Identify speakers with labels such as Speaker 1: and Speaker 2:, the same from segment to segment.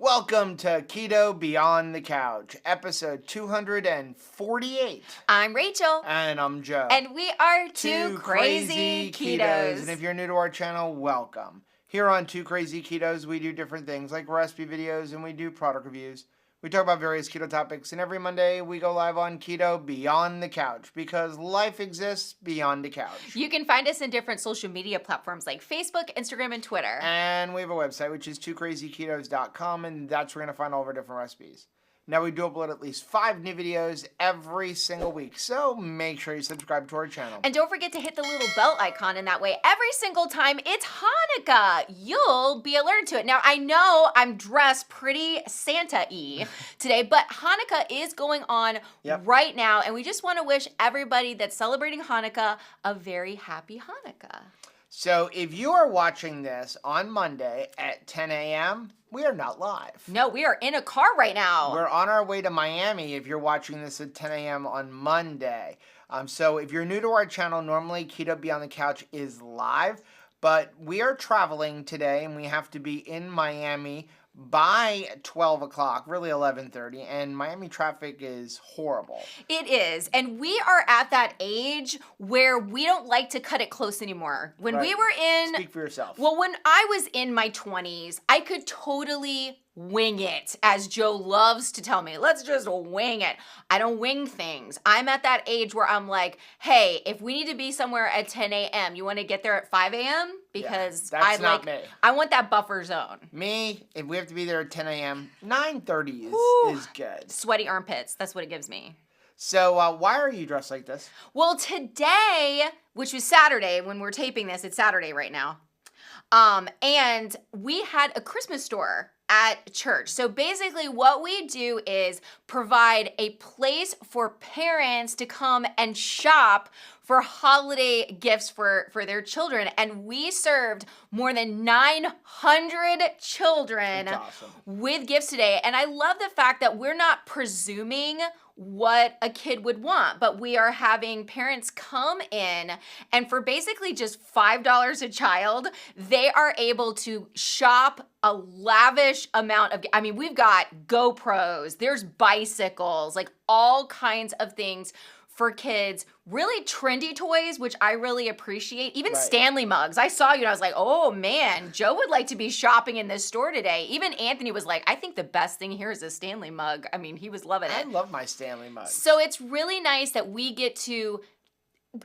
Speaker 1: Welcome to Keto Beyond the Couch, episode 248.
Speaker 2: I'm Rachel.
Speaker 1: And I'm Joe.
Speaker 2: And we are two crazy ketos.
Speaker 1: And if you're new to our channel, welcome. Here on Two Crazy Ketos, we do different things like recipe videos and we do product reviews. We talk about various keto topics, and every Monday we go live on Keto Beyond the Couch because life exists beyond the couch.
Speaker 2: You can find us in different social media platforms like Facebook, Instagram, and Twitter.
Speaker 1: And we have a website, which is twocrazyketos.com, and that's where you're going to find all of our different recipes. Now, we do upload at least 5 new videos every single week, so make sure you subscribe to our channel.
Speaker 2: And don't forget to hit the little bell icon, and that way every single time it's Hanukkah, you'll be alerted to it. Now, I know I'm dressed pretty Santa-y today, but Hanukkah is going on right now, and we just want to wish everybody that's celebrating Hanukkah a very happy Hanukkah.
Speaker 1: So if you are watching this on Monday at 10 a.m., we are not live.
Speaker 2: No, we are in a car right now.
Speaker 1: We're on our way to Miami if you're watching this at 10 a.m. on Monday. So if you're new to our channel, normally Keto Beyond the Couch is live, but we are traveling today and we have to be in Miami by 12 o'clock, really 11:30, and Miami traffic is horrible.
Speaker 2: It is, and we are at that age where we don't like to cut it close anymore. When we were in...
Speaker 1: Speak for yourself.
Speaker 2: Well, when I was in my 20s, I could totally wing it, as Joe loves to tell me. Let's just wing it. I don't wing things. I'm at that age where I'm like, hey, if we need to be somewhere at 10 a.m., you want to get there at 5 a.m.? Because
Speaker 1: that's not me.
Speaker 2: I want that buffer zone.
Speaker 1: Me, if we have to be there at 10 a.m., 9:30 is good.
Speaker 2: Sweaty armpits. That's what it gives me.
Speaker 1: So why are you dressed like this?
Speaker 2: Well, today, which was Saturday, when we're taping this, it's Saturday right now. And we had a Christmas store at church. So basically what we do is provide a place for parents to come and shop for holiday gifts for their children. And we served more than 900 children with gifts today. And I love the fact that we're not presuming what a kid would want, but we are having parents come in, and for basically just $5 a child, they are able to shop a lavish amount of, I mean, we've got GoPros, there's bicycles, like all kinds of things for kids, really trendy toys, which I really appreciate. Even Stanley mugs. I saw you and I was like, oh man, Joe would like to be shopping in this store today. Even Anthony was like, I think the best thing here is a Stanley mug. I mean, he was loving it.
Speaker 1: I love my Stanley mugs.
Speaker 2: So it's really nice that we get to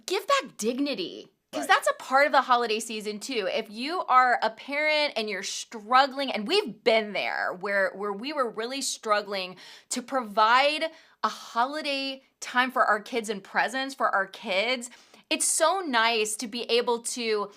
Speaker 2: give back dignity. Because that's a part of the holiday season too. If you are a parent and you're struggling, and we've been there, where we were really struggling to provide a holiday time for our kids and presents for our kids, it's so nice to be able to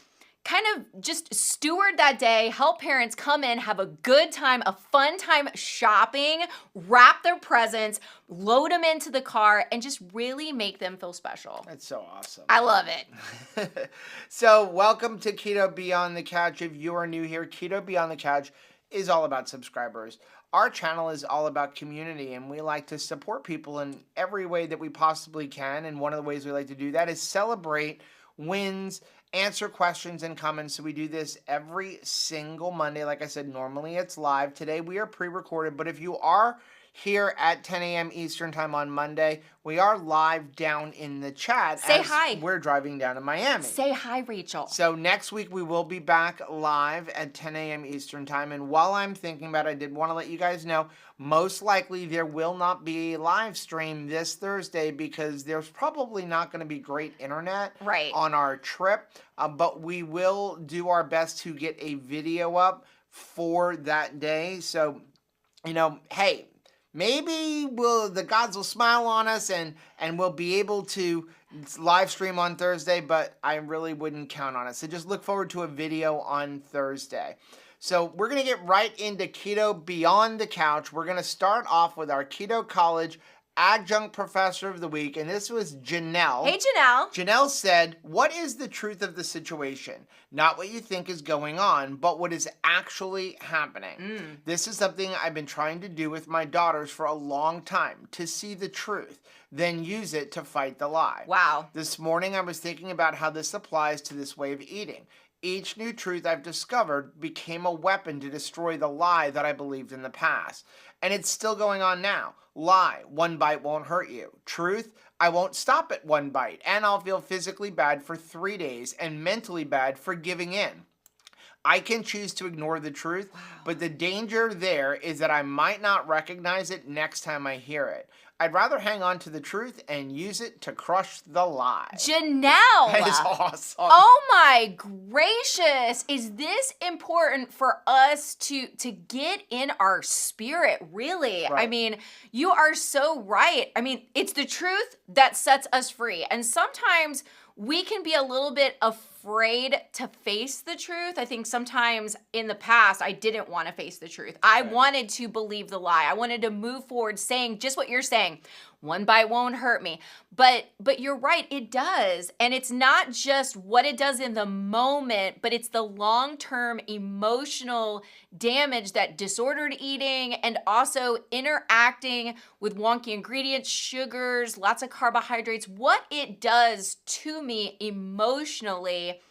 Speaker 2: kind of just steward that day, help parents come in, have a good time, a fun time shopping, wrap their presents, load them into the car, and just really make them feel special.
Speaker 1: That's so awesome.
Speaker 2: I love it.
Speaker 1: So welcome to Keto Beyond the Couch. If you are new here, Keto Beyond the Couch is all about subscribers. Our channel is all about community, and we like to support people in every way that we possibly can. And one of the ways we like to do that is celebrate wins, answer questions and comments. So we do this every single Monday. Like I said, normally it's live. Today we are pre-recorded, but if you are here at 10 a.m. Eastern time on Monday, we are live down in the chat.
Speaker 2: Say hi.
Speaker 1: We're driving down to Miami.
Speaker 2: Say hi, Rachel.
Speaker 1: So next week we will be back live at 10 a.m. Eastern time. And while I'm thinking about it, I did want to let you guys know, most likely there will not be a live stream this Thursday because there's probably not going to be great internet on our trip. But we will do our best to get a video up for that day. So, you know, hey, maybe the gods will smile on us and we'll be able to live stream on Thursday, but I really wouldn't count on it. So just look forward to a video on Thursday. So we're going to get right into Keto Beyond the Couch. We're going to start off with our Keto College Adjunct Professor of the Week, and this was Janelle.
Speaker 2: Hey, Janelle.
Speaker 1: Janelle said, what is the truth of the situation? Not what you think is going on, but what is actually happening. This is something I've been trying to do with my daughters for a long time, to see the truth, then use it to fight the lie.
Speaker 2: Wow.
Speaker 1: This morning I was thinking about how this applies to this way of eating. Each new truth I've discovered became a weapon to destroy the lie that I believed in the past. And it's still going on now. Lie, one bite won't hurt you. Truth, I won't stop at one bite, and I'll feel physically bad for 3 days and mentally bad for giving in. I can choose to ignore the truth, but the danger there is that I might not recognize it next time I hear it. I'd rather hang on to the truth and use it to crush the lie.
Speaker 2: Janelle!
Speaker 1: That is awesome.
Speaker 2: Oh my gracious. Is this important for us to get in our spirit, really?
Speaker 1: Right.
Speaker 2: I mean, you are so right. I mean, it's the truth that sets us free. And sometimes we can be a little bit afraid to face the truth. I think sometimes in the past, I didn't want to face the truth. I wanted to believe the lie. I wanted to move forward saying just what you're saying. One bite won't hurt me. But you're right, it does. And it's not just what it does in the moment, but it's the long-term emotional damage that disordered eating and also interacting with wonky ingredients, sugars, lots of carbohydrates, what it does to me emotionally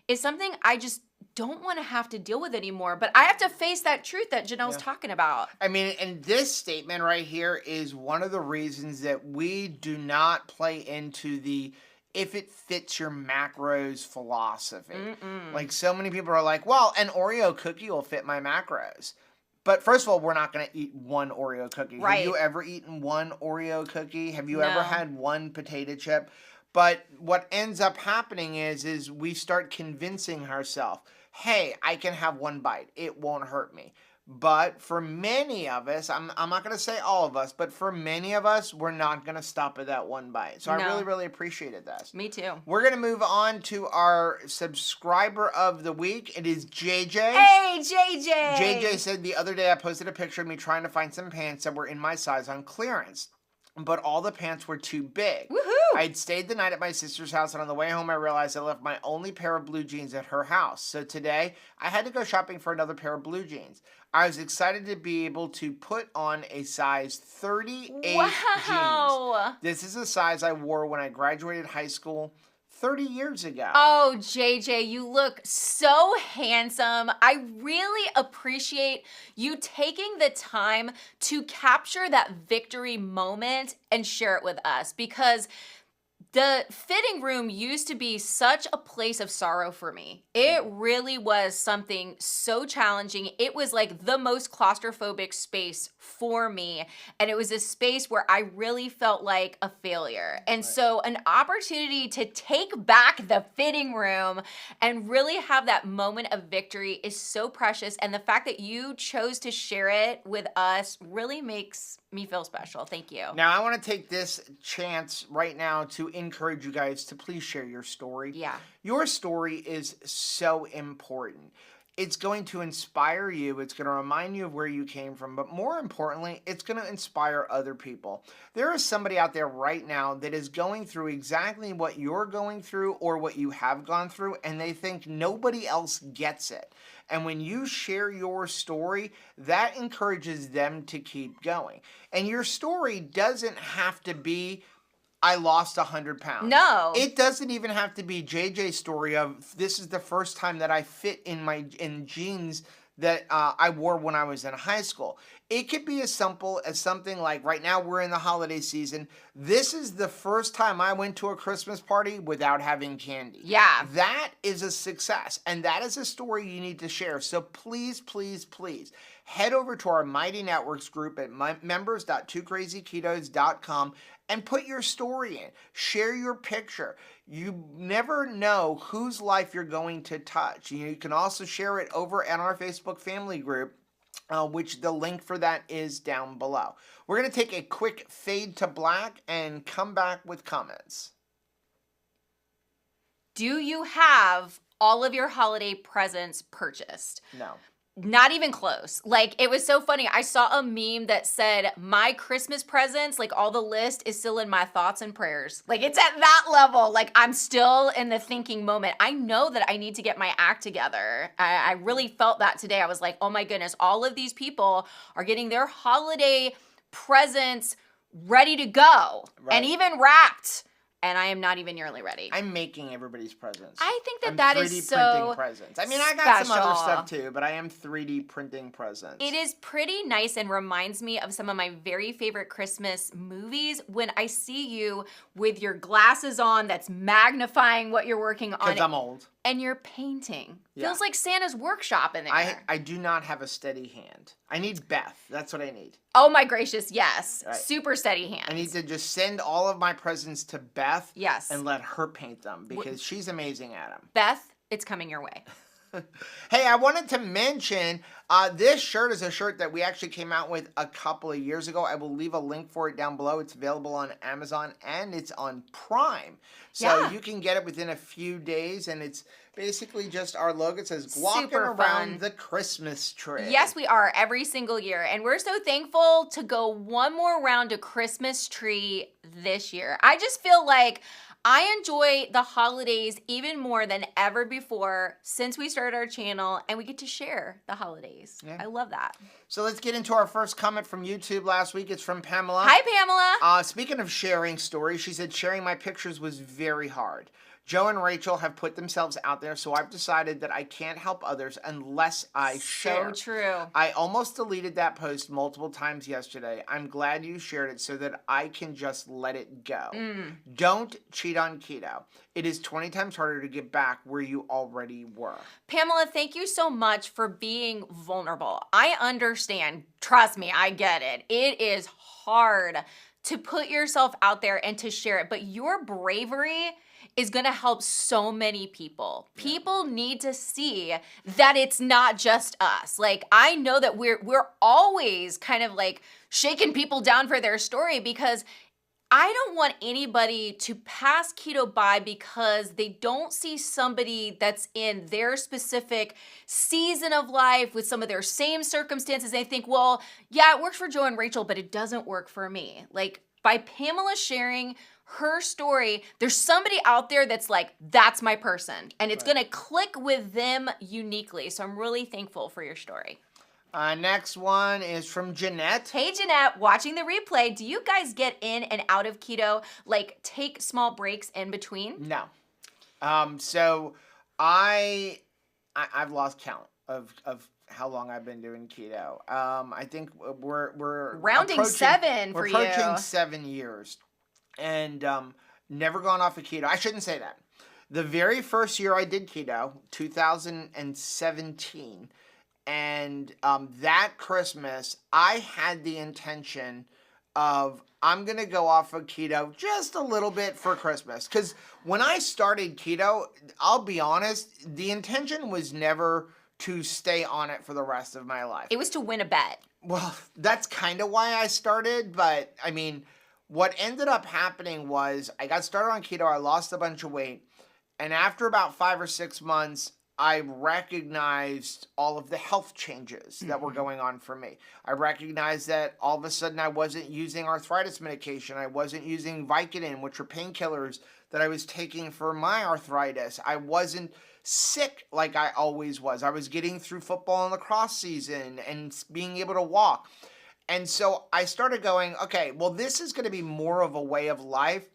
Speaker 2: is something I just don't want to have to deal with anymore. But I have to face that truth that Janelle's talking about.
Speaker 1: I mean, and this statement right here is one of the reasons that we do not play into the if it fits your macros philosophy. Like so many people are like, well, an Oreo cookie will fit my macros. But first of all, we're not going to eat one Oreo cookie.
Speaker 2: Right.
Speaker 1: Have you ever eaten one Oreo cookie? Have you ever
Speaker 2: No.
Speaker 1: had one potato chip? But what ends up happening is we start convincing ourselves, hey, I can have one bite. It won't hurt me. But for many of us, I'm not going to say all of us, but for many of us, we're not going to stop at that one bite. So I really, really appreciated this.
Speaker 2: Me too.
Speaker 1: We're going to move on to our subscriber of the week. It is JJ.
Speaker 2: Hey, JJ!
Speaker 1: JJ said the other day I posted a picture of me trying to find some pants that were in my size on clearance, but all the pants were too big.
Speaker 2: Woohoo!
Speaker 1: I'd stayed the night at my sister's house, and on the way home, I realized I left my only pair of blue jeans at her house. So today, I had to go shopping for another pair of blue jeans. I was excited to be able to put on a size 38 jeans. This is a size I wore when I graduated high school 30 years ago.
Speaker 2: Oh, JJ, you look so handsome. I really appreciate you taking the time to capture that victory moment and share it with us, because the fitting room used to be such a place of sorrow for me. It really was something so challenging. It was like the most claustrophobic space for me. And it was a space where I really felt like a failure. And so an opportunity to take back the fitting room and really have that moment of victory is so precious. And the fact that you chose to share it with us really makes me feel special. Thank you.
Speaker 1: Now, I want to take this chance right now to encourage you guys to please share your story.
Speaker 2: Yeah.
Speaker 1: Your story is so important. It's going to inspire you. It's going to remind you of where you came from. But more importantly, it's going to inspire other people. There is somebody out there right now that is going through exactly what you're going through or what you have gone through, and they think nobody else gets it. And when you share your story, that encourages them to keep going. And your story doesn't have to be, I lost 100 pounds.
Speaker 2: No.
Speaker 1: It doesn't even have to be JJ's story of, this is the first time that I fit in jeans that I wore when I was in high school. It could be as simple as something like, right now we're in the holiday season. This is the first time I went to a Christmas party without having candy.
Speaker 2: Yeah.
Speaker 1: That is a success, and that is a story you need to share. So please, please, please head over to our Mighty Networks group at members.twocrazyketos.com and put your story in. Share your picture. You never know whose life you're going to touch. You can also share it over at our Facebook family group, which the link for that is down below. We're going to take a quick fade to black and come back with comments.
Speaker 2: Do you have all of your holiday presents purchased?
Speaker 1: No.
Speaker 2: Not even close. Like, it was so funny. I saw a meme that said, my Christmas presents, like all the list is still in my thoughts and prayers. Like, it's at that level. Like, I'm still in the thinking moment. I know that I need to get my act together. I really felt that today. I was like, oh my goodness, all of these people are getting their holiday presents ready to go and even wrapped. and I am not even nearly ready.
Speaker 1: I'm making everybody's presents.
Speaker 2: I think that
Speaker 1: I'm
Speaker 2: that
Speaker 1: 3D
Speaker 2: is
Speaker 1: printing
Speaker 2: so
Speaker 1: presents. I mean, I got some other
Speaker 2: special.
Speaker 1: stuff too, but I am 3D printing presents.
Speaker 2: It is pretty nice and reminds me of some of my very favorite Christmas movies when I see you with your glasses on that's magnifying what you're working on.
Speaker 1: Because I'm old.
Speaker 2: And you're painting.
Speaker 1: Yeah.
Speaker 2: Feels like Santa's workshop in there.
Speaker 1: I do not have a steady hand. I need Beth. That's what I need.
Speaker 2: Oh my gracious, yes.
Speaker 1: Right.
Speaker 2: Super steady hands.
Speaker 1: I need to just send all of my presents to Beth.
Speaker 2: Yes.
Speaker 1: And let her paint them because she's amazing at them.
Speaker 2: Beth, it's coming your way.
Speaker 1: Hey, I wanted to mention this shirt is a shirt that we actually came out with a couple of years ago. I will leave a link for it down below. It's available on Amazon and it's on Prime. So you can get it within a few days, and it's basically just our logo. It says walking
Speaker 2: Super
Speaker 1: around
Speaker 2: fun.
Speaker 1: the Christmas tree.
Speaker 2: Yes, we are every single year. And we're so thankful to go one more round of Christmas tree this year. I just feel like I enjoy the holidays even more than ever before since we started our channel, and we get to share the holidays.
Speaker 1: Yeah.
Speaker 2: I love that.
Speaker 1: So let's get into our first comment from YouTube last week. It's from Pamela.
Speaker 2: Hi, Pamela.
Speaker 1: Speaking of sharing stories, she said sharing my pictures was very hard. Joe and Rachel have put themselves out there, so I've decided that I can't help others unless I share.
Speaker 2: So true.
Speaker 1: I almost deleted that post multiple times yesterday. I'm glad you shared it so that I can just let it go. Don't cheat on keto. It is 20 times harder to get back where you already were.
Speaker 2: Pamela, thank you so much for being vulnerable. I understand. Trust me, I get it. It is hard to put yourself out there and to share it, but your bravery is going to help so many people. People need to see that it's not just us. Like, I know that we're always kind of like shaking people down for their story, because I don't want anybody to pass keto by because they don't see somebody that's in their specific season of life with some of their same circumstances. They think, well, yeah, it works for Joe and Rachel, but it doesn't work for me. Like, by Pamela sharing her story, there's somebody out there that's like, that's my person, and it's gonna click with them uniquely. So I'm really thankful for your story.
Speaker 1: Next one is from Jeanette.
Speaker 2: Hey Jeanette, watching the replay, do you guys get in and out of keto, like take small breaks in between?
Speaker 1: No. So I've lost count of how long I've been doing keto. I think we're
Speaker 2: rounding seven for you.
Speaker 1: We're approaching 7 years. And never gone off of keto. I shouldn't say that. The very first year I did keto, 2017, and that Christmas, I had the intention of, I'm going to go off of keto just a little bit for Christmas. Because when I started keto, I'll be honest, the intention was never to stay on it for the rest of my life.
Speaker 2: It was to win a bet.
Speaker 1: Well, that's kind of why I started, but I mean, what ended up happening was I got started on keto, I lost a bunch of weight, and after about 5 or 6 months, I recognized all of the health changes that were going on for me. I recognized that all of a sudden I wasn't using arthritis medication. I wasn't using Vicodin, which are painkillers that I was taking for my arthritis. I wasn't sick like I always was. I was getting through football and lacrosse season and being able to walk. And so I started going, okay, well, this is going to be more of a way of life,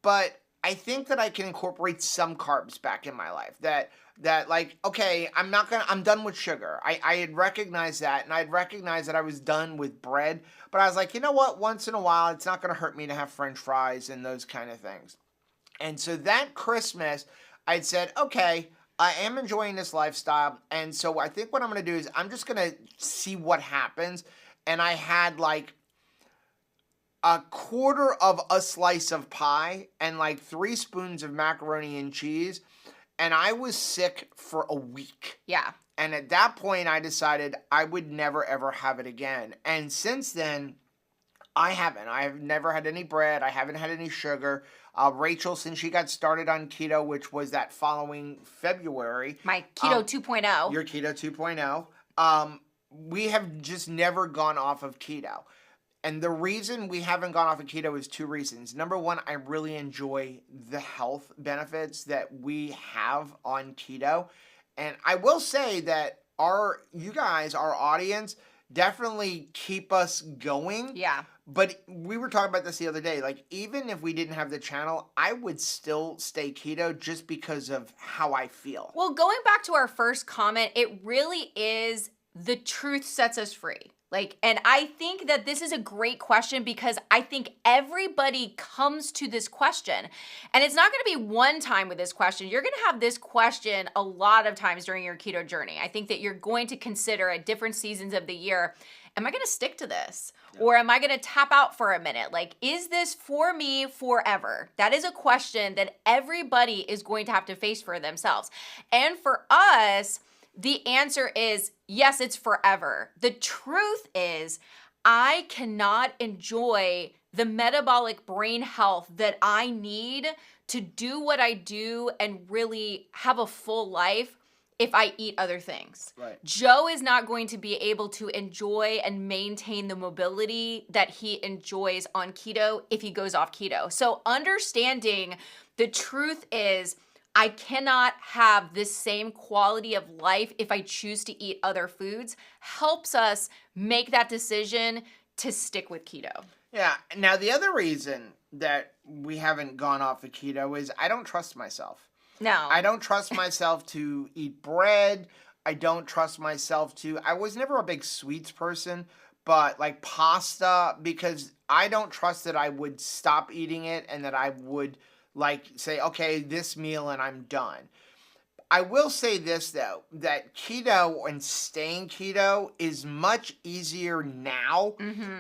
Speaker 1: but I think that I can incorporate some carbs back in my life. That like, okay, I'm done with sugar. I had recognized that, and I'd recognized that I was done with bread, but I was like, you know what? Once in a while, it's not going to hurt me to have French fries and those kind of things. And so that Christmas, I'd said, okay, I am enjoying this lifestyle. And so I think what I'm going to do is I'm just going to see what happens. And I had like a quarter of a slice of pie and like 3 spoons of macaroni and cheese. And I was sick for a week.
Speaker 2: Yeah.
Speaker 1: And at that point, I decided I would never, ever have it again. And since then, I haven't. I have never had any bread. I haven't had any sugar. Rachel, since she got started on keto, which was that following February.
Speaker 2: My Keto 2.0.
Speaker 1: Your Keto 2.0. We have just never gone off of keto. And the reason we haven't gone off of keto is 2 reasons. Number one, I really enjoy the health benefits that we have on keto. And I will say that our audience definitely keep us going.
Speaker 2: Yeah.
Speaker 1: But we were talking about this the other day. Like, even if we didn't have the channel, I would still stay keto just because of how I feel.
Speaker 2: Well, going back to our first comment, it really is the truth sets us free. Like, and I think that this is a great question because I think everybody comes to this question. And it's not going to be one time with this question. You're going to have this question a lot of times during your keto journey. I think that you're going to consider at different seasons of the year, am I going to stick to this? Or am I going to tap out for a minute? Like, is this for me forever? That is a question that everybody is going to have to face for themselves. And for us, the answer is yes, it's forever. The truth is, I cannot enjoy the metabolic brain health that I need to do what I do and really have a full life if I eat other things.
Speaker 1: Right.
Speaker 2: Joe is not going to be able to enjoy and maintain the mobility that he enjoys on keto if he goes off keto. So understanding the truth is, I cannot have this same quality of life if I choose to eat other foods, helps us make that decision to stick with keto.
Speaker 1: Yeah. Now, the other reason that we haven't gone off of keto is I don't trust myself.
Speaker 2: No.
Speaker 1: I don't trust myself to eat bread. I don't trust myself to... I was never a big sweets person, but like pasta, because I don't trust that I would stop eating it and that I would... like say, okay, this meal and I'm done. I will say this though, that keto and staying keto is much easier now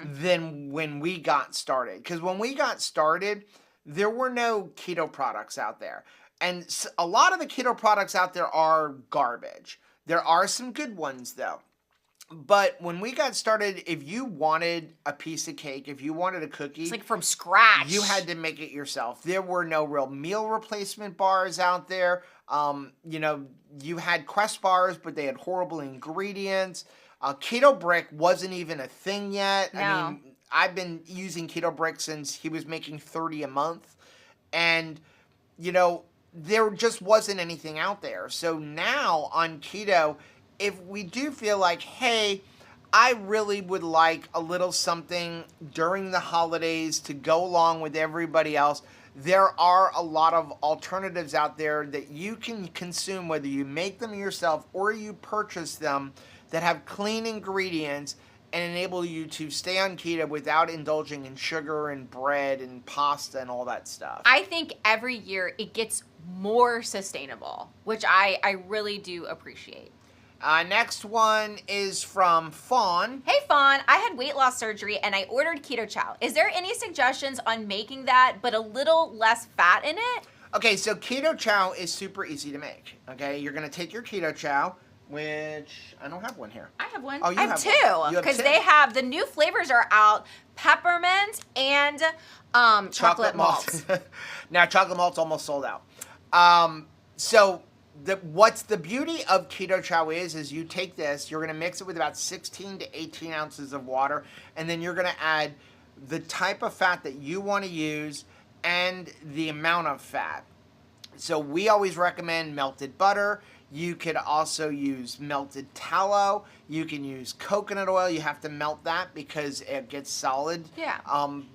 Speaker 1: than when we got started. Because when we got started, there were no keto products out there. And a lot of the keto products out there are garbage. There are some good ones though. But when we got started, if you wanted a piece of cake, if you wanted a cookie...
Speaker 2: It's like from scratch.
Speaker 1: You had to make it yourself. There were no real meal replacement bars out there. You know, you had Quest bars, but they had horrible ingredients. Keto Brick wasn't even a thing yet.
Speaker 2: No.
Speaker 1: I mean, I've been using Keto Brick since he was making $30 a month. And, you know, there just wasn't anything out there. So now on keto... if we do feel like, hey, I really would like a little something during the holidays to go along with everybody else, there are a lot of alternatives out there that you can consume, whether you make them yourself or you purchase them, that have clean ingredients and enable you to stay on keto without indulging in sugar and bread and pasta and all that stuff.
Speaker 2: I think every year it gets more sustainable, which I really do appreciate.
Speaker 1: Next one is from Fawn.
Speaker 2: Hey Fawn, I had weight loss surgery and I ordered keto chow. Is there any suggestions on making that but a little less fat in it?
Speaker 1: Okay, so keto chow is super easy to make. Okay, you're gonna take your keto chow, which I don't have one here.
Speaker 2: I have one.
Speaker 1: Oh, you
Speaker 2: I have
Speaker 1: have
Speaker 2: two
Speaker 1: one. You have
Speaker 2: because
Speaker 1: two.
Speaker 2: they have the new flavors are out: peppermint and chocolate malt.
Speaker 1: Now chocolate malt's almost sold out. So what's the beauty of keto chow is you take this, you're going to mix it with about 16 to 18 ounces of water, and then you're going to add the type of fat that you want to use and the amount of fat. So we always recommend melted butter. You could also use melted tallow. You can use coconut oil. You have to melt that because it gets solid.
Speaker 2: Yeah.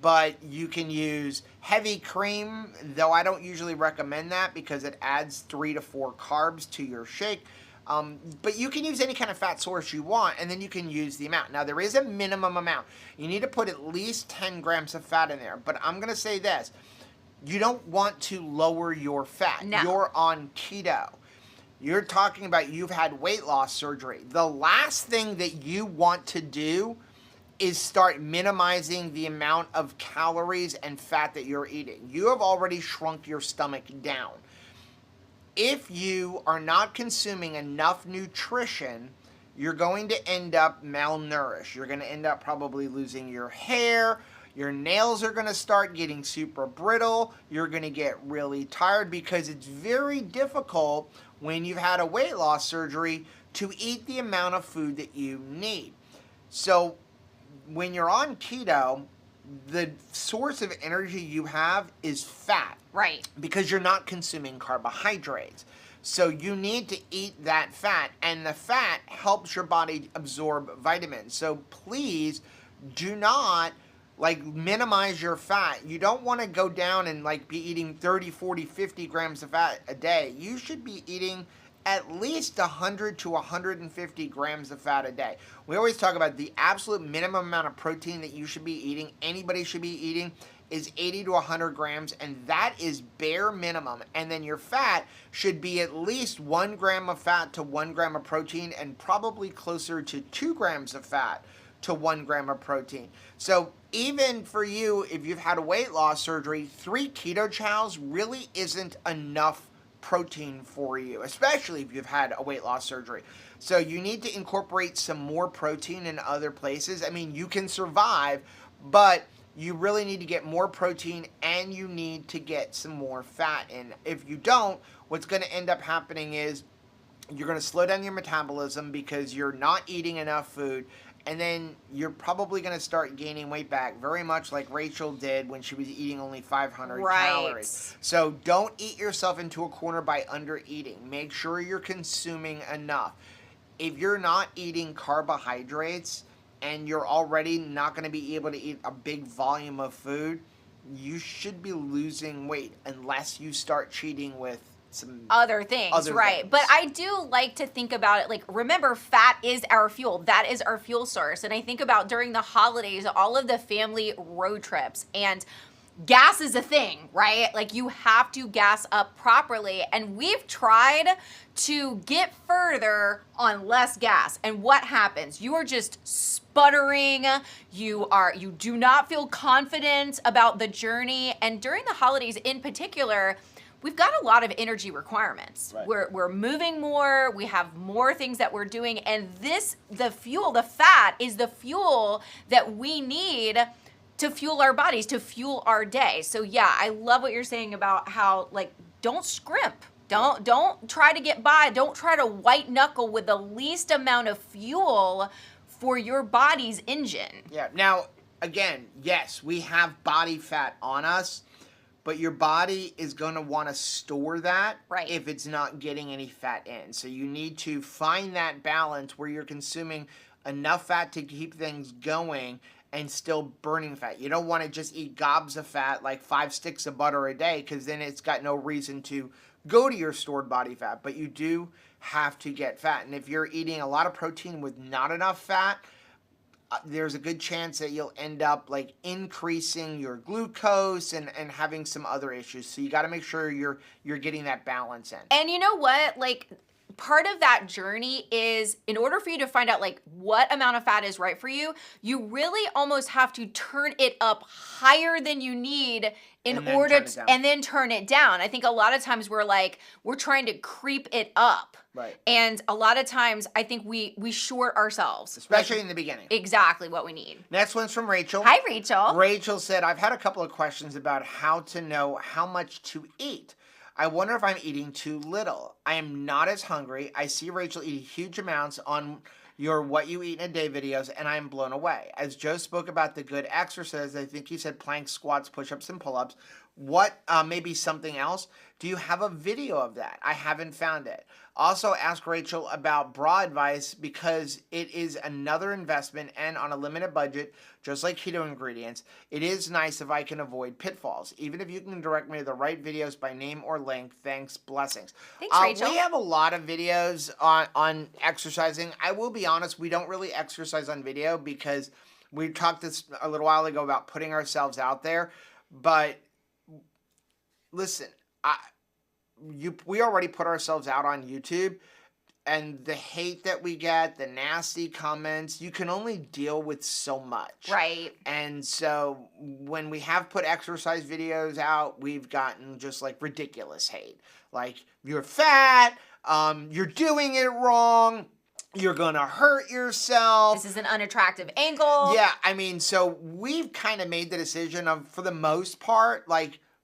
Speaker 1: But you can use heavy cream, though I don't usually recommend that because it adds 3 to 4 carbs to your shake. But you can use any kind of fat source you want, and then you can use the amount. Now, there is a minimum amount. You need to put at least 10 grams of fat in there. But I'm going to say this. You don't want to lower your fat.
Speaker 2: No.
Speaker 1: You're on keto. You're talking about you've had weight loss surgery. The last thing that you want to do is start minimizing the amount of calories and fat that you're eating. You have already shrunk your stomach down. If you are not consuming enough nutrition, you're going to end up malnourished. You're going to end up probably losing your hair. Your nails are going to start getting super brittle. You're going to get really tired because it's very difficult when you've had a weight loss surgery to eat the amount of food that you need. So when you're on keto, the source of energy you have is fat.
Speaker 2: Right.
Speaker 1: Because you're not consuming carbohydrates. So you need to eat that fat, and the fat helps your body absorb vitamins. So please do not minimize your fat. You don't want to go down and be eating 30, 40, 50 grams of fat a day. You should be eating at least 100 to 150 grams of fat a day. We always talk about the absolute minimum amount of protein that you should be eating, anybody should be eating, is 80 to 100 grams, and that is bare minimum. And then your fat should be at least 1 gram of fat to 1 gram of protein, and probably closer to 2 grams of fat to 1 gram of protein. So even for you, if you've had a weight loss surgery, 3 keto chows really isn't enough protein for you, especially if you've had a weight loss surgery. So you need to incorporate some more protein in other places. I mean, you can survive, but you really need to get more protein, and you need to get some more fat in. If you don't, what's going to end up happening is you're going to slow down your metabolism because you're not eating enough food, and then you're probably going to start gaining weight back, very much like Rachel did when she was eating only 500 calories. So don't eat yourself into a corner by undereating. Make sure you're consuming enough. If you're not eating carbohydrates, and you're already not going to be able to eat a big volume of food, you should be losing weight unless you start cheating with some
Speaker 2: other things, right? But I do like to think about it remember, fat is our fuel. That is our fuel source. And I think about during the holidays, all of the family road trips, and gas is a thing, right? You have to gas up properly. And we've tried to get further on less gas. And what happens? You are just sputtering. You do not feel confident about the journey. And during the holidays in particular, we've got a lot of energy requirements. Right. We're moving more. We have more things that we're doing. And the fat is the fuel that we need to fuel our bodies, to fuel our day. So yeah, I love what you're saying about how don't scrimp. Don't try to get by. Don't try to white knuckle with the least amount of fuel for your body's engine.
Speaker 1: Yeah. Now, again, yes, we have body fat on us, but your body is going to want to store that if it's not getting any fat in. So you need to find that balance where you're consuming enough fat to keep things going and still burning fat. You don't want to just eat gobs of fat, like 5 sticks of butter a day, because then it's got no reason to go to your stored body fat. But you do have to get fat. And if you're eating a lot of protein with not enough fat, there's a good chance that you'll end up increasing your glucose and having some other issues. So you got to make sure you're getting that balance in.
Speaker 2: And you know what? Part of that journey is, in order for you to find out what amount of fat is right for you, you really almost have to turn it up higher than you need in order to, and then turn it down. I think a lot of times we're trying to creep it up.
Speaker 1: Right.
Speaker 2: And a lot of times I think we short ourselves.
Speaker 1: Especially in the beginning.
Speaker 2: Exactly what we need.
Speaker 1: Next one's from Rachel.
Speaker 2: Hi, Rachel.
Speaker 1: Rachel said, I've had a couple of questions about how to know how much to eat. I wonder if I'm eating too little. I am not as hungry. I see Rachel eat huge amounts on your What You Eat in a Day videos, and I am blown away. As Joe spoke about the good exercise, I think he said planks, squats, push-ups, and pull-ups. What, maybe something else? Do you have a video of that? I haven't found it. Also ask Rachel about bra advice, because it is another investment and on a limited budget, just like keto ingredients. It is nice if I can avoid pitfalls. Even if you can direct me to the right videos by name or link, thanks, blessings.
Speaker 2: Thanks, Rachel.
Speaker 1: We have a lot of videos on exercising. I will be honest, we don't really exercise on video because we talked this a little while ago about putting ourselves out there. But listen, we already put ourselves out on YouTube, and the hate that we get, the nasty comments, you can only deal with so much.
Speaker 2: Right.
Speaker 1: And so when we have put exercise videos out, we've gotten just ridiculous hate. You're fat, you're doing it wrong, you're gonna hurt yourself.
Speaker 2: This is an unattractive angle.
Speaker 1: Yeah, so we've kind of made the decision of, for the most part,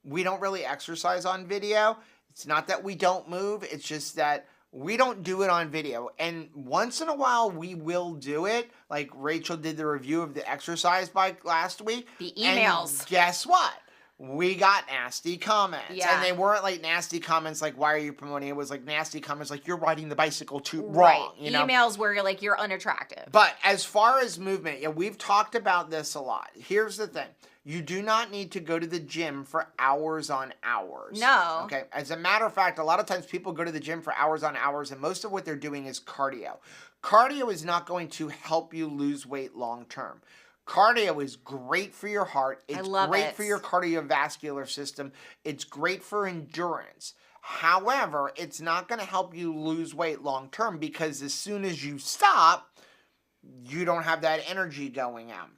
Speaker 1: we don't really exercise on video. It's not that we don't move, it's just that we don't do it on video. And once in a while, we will do it. Rachel did the review of the exercise bike last week.
Speaker 2: The emails.
Speaker 1: And guess what? we got nasty comments.
Speaker 2: Yeah.
Speaker 1: And they weren't like nasty comments like, why are you promoting it? It was like nasty comments like, you're riding the bicycle too wrong. You know?
Speaker 2: Emails where you're like, you're unattractive.
Speaker 1: But as far as movement, yeah, we've talked about this a lot. Here's the thing. You do not need to go to the gym for hours on hours.
Speaker 2: No.
Speaker 1: Okay. As a matter of fact, a lot of times people go to the gym for hours on hours, and most of what they're doing is cardio. Cardio is not going to help you lose weight long term. Cardio is great for your heart. It's great for your cardiovascular system. It's great for endurance. However, it's not going to help you lose weight long term because as soon as you stop, you don't have that energy going out.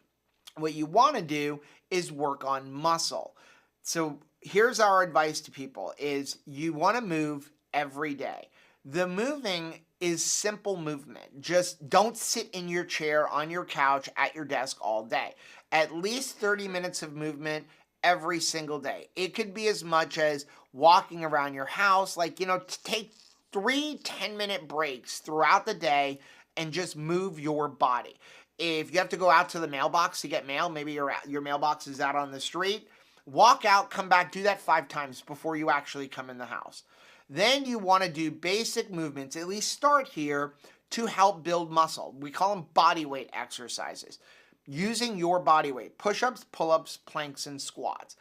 Speaker 1: What you want to do is work on muscle. So here's our advice to people is you want to move every day. The moving is simple movement. Just don't sit in your chair on your couch at your desk all day. At least 30 minutes of movement every single day. It could be as much as walking around your house, like, take 3 10-minute breaks throughout the day and just move your body. If you have to go out to the mailbox to get mail, maybe your mailbox is out on the street, walk out, come back, do that 5 times before you actually come in the house. Then you want to do basic movements, at least start here, to help build muscle. We call them body weight exercises. Using your body weight, push-ups, pull-ups, planks, and squats.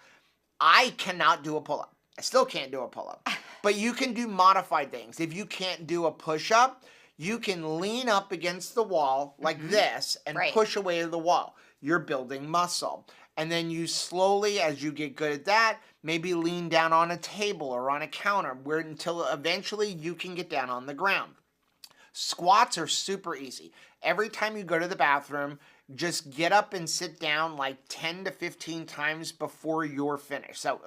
Speaker 1: I cannot do a pull-up. I still can't do a pull-up. But you can do modified things. If you can't do a push-up, you can lean up against the wall like this and push away the wall. You're building muscle. And then you slowly, as you get good at that, maybe lean down on a table or on a counter until eventually you can get down on the ground. Squats are super easy. Every time you go to the bathroom, just get up and sit down like 10 to 15 times before you're finished. So,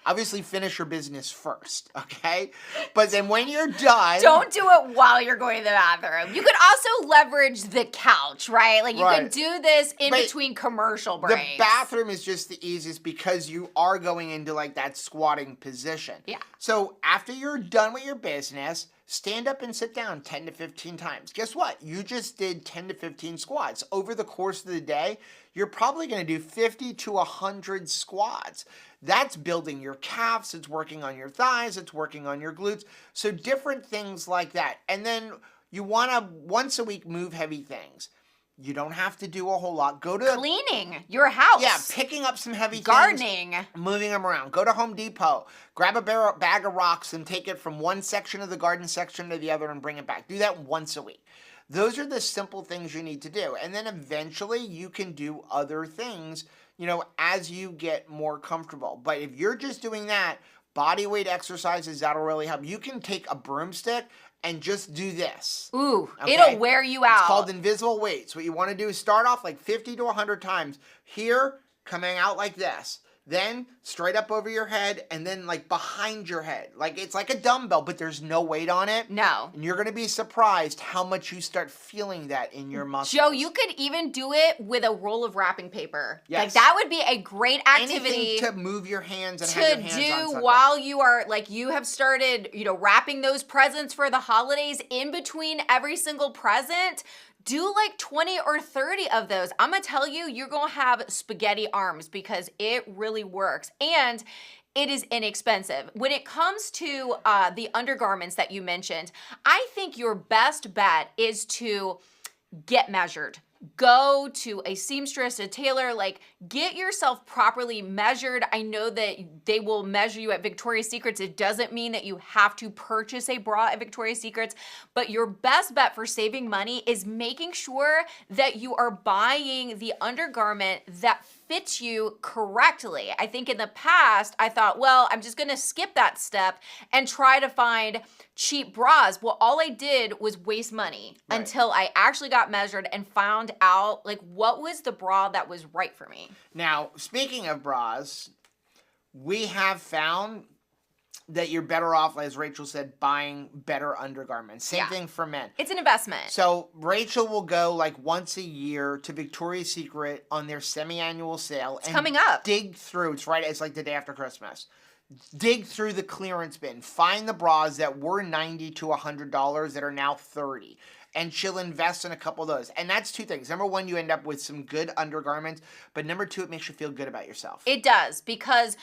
Speaker 1: obviously finish your business first, okay? But then when you're done...
Speaker 2: Don't do it while you're going to the bathroom. You could also leverage the couch, right? Like, you could do this in between commercial breaks.
Speaker 1: The bathroom is just the easiest because you are going into, that squatting position.
Speaker 2: Yeah.
Speaker 1: So, after you're done with your business... stand up and sit down 10 to 15 times. Guess what? You just did 10 to 15 squats. Over the course of the day, you're probably going to do 50 to 100 squats. That's building your calves. It's working on your thighs. It's working on your glutes. So different things like that. And then you want to, once a week, move heavy things. You don't have to do a whole lot. Go to
Speaker 2: cleaning your house.
Speaker 1: Yeah, picking up some heavy
Speaker 2: gardening,
Speaker 1: things, moving them around. Go to Home Depot, grab a bag of rocks and take it from one section of the garden section to the other and bring it back. Do that once a week. Those are the simple things you need to do. And then eventually you can do other things, as you get more comfortable. But if you're just doing that, body weight exercises, that'll really help. You can take a broomstick and just do this.
Speaker 2: Ooh, okay? It'll wear you out.
Speaker 1: It's called invisible weights. What you want to do is start off 50 to 100 times. Here, coming out like this. Then straight up over your head and then behind your head. It's like a dumbbell, but there's no weight on it.
Speaker 2: No.
Speaker 1: And you're going to be surprised how much you start feeling that in your muscles.
Speaker 2: Joe, you could even do it with a roll of wrapping paper.
Speaker 1: Yes.
Speaker 2: That would be a great activity.
Speaker 1: Anything to move your hands and have your hands on something.
Speaker 2: While you are, you have started, wrapping those presents for the holidays. In between every single present, do 20 or 30 of those. I'm going to tell you, you're going to have spaghetti arms because it really works. And it is inexpensive. When it comes to the undergarments that you mentioned, I think your best bet is to get measured. Go to a seamstress, a tailor, get yourself properly measured. I know that they will measure you at Victoria's Secrets. It doesn't mean that you have to purchase a bra at Victoria's Secrets, but your best bet for saving money is making sure that you are buying the undergarment that fits you correctly. I think in the past, I thought, well, I'm just gonna skip that step and try to find cheap bras. Well, all I did was waste money until I actually got measured and found out what was the bra that was right for me.
Speaker 1: Now, speaking of bras, we have found that you're better off, as Rachel said, buying better undergarments. Same thing for men.
Speaker 2: It's an investment.
Speaker 1: So Rachel will go once a year to Victoria's Secret on their semi-annual sale.
Speaker 2: It's coming up.
Speaker 1: Dig through. It's the day after Christmas. Dig through the clearance bin. Find the bras that were $90 to $100 that are now $30. and she'll invest in a couple of those. And that's two things. Number one, you end up with some good undergarments, but number two, it makes you feel good about yourself.
Speaker 2: It does, because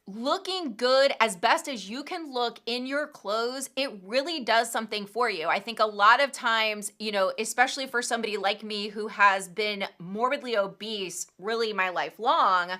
Speaker 2: looking good as best as you can look in your clothes, it really does something for you. I think a lot of times, especially for somebody like me who has been morbidly obese really my life long,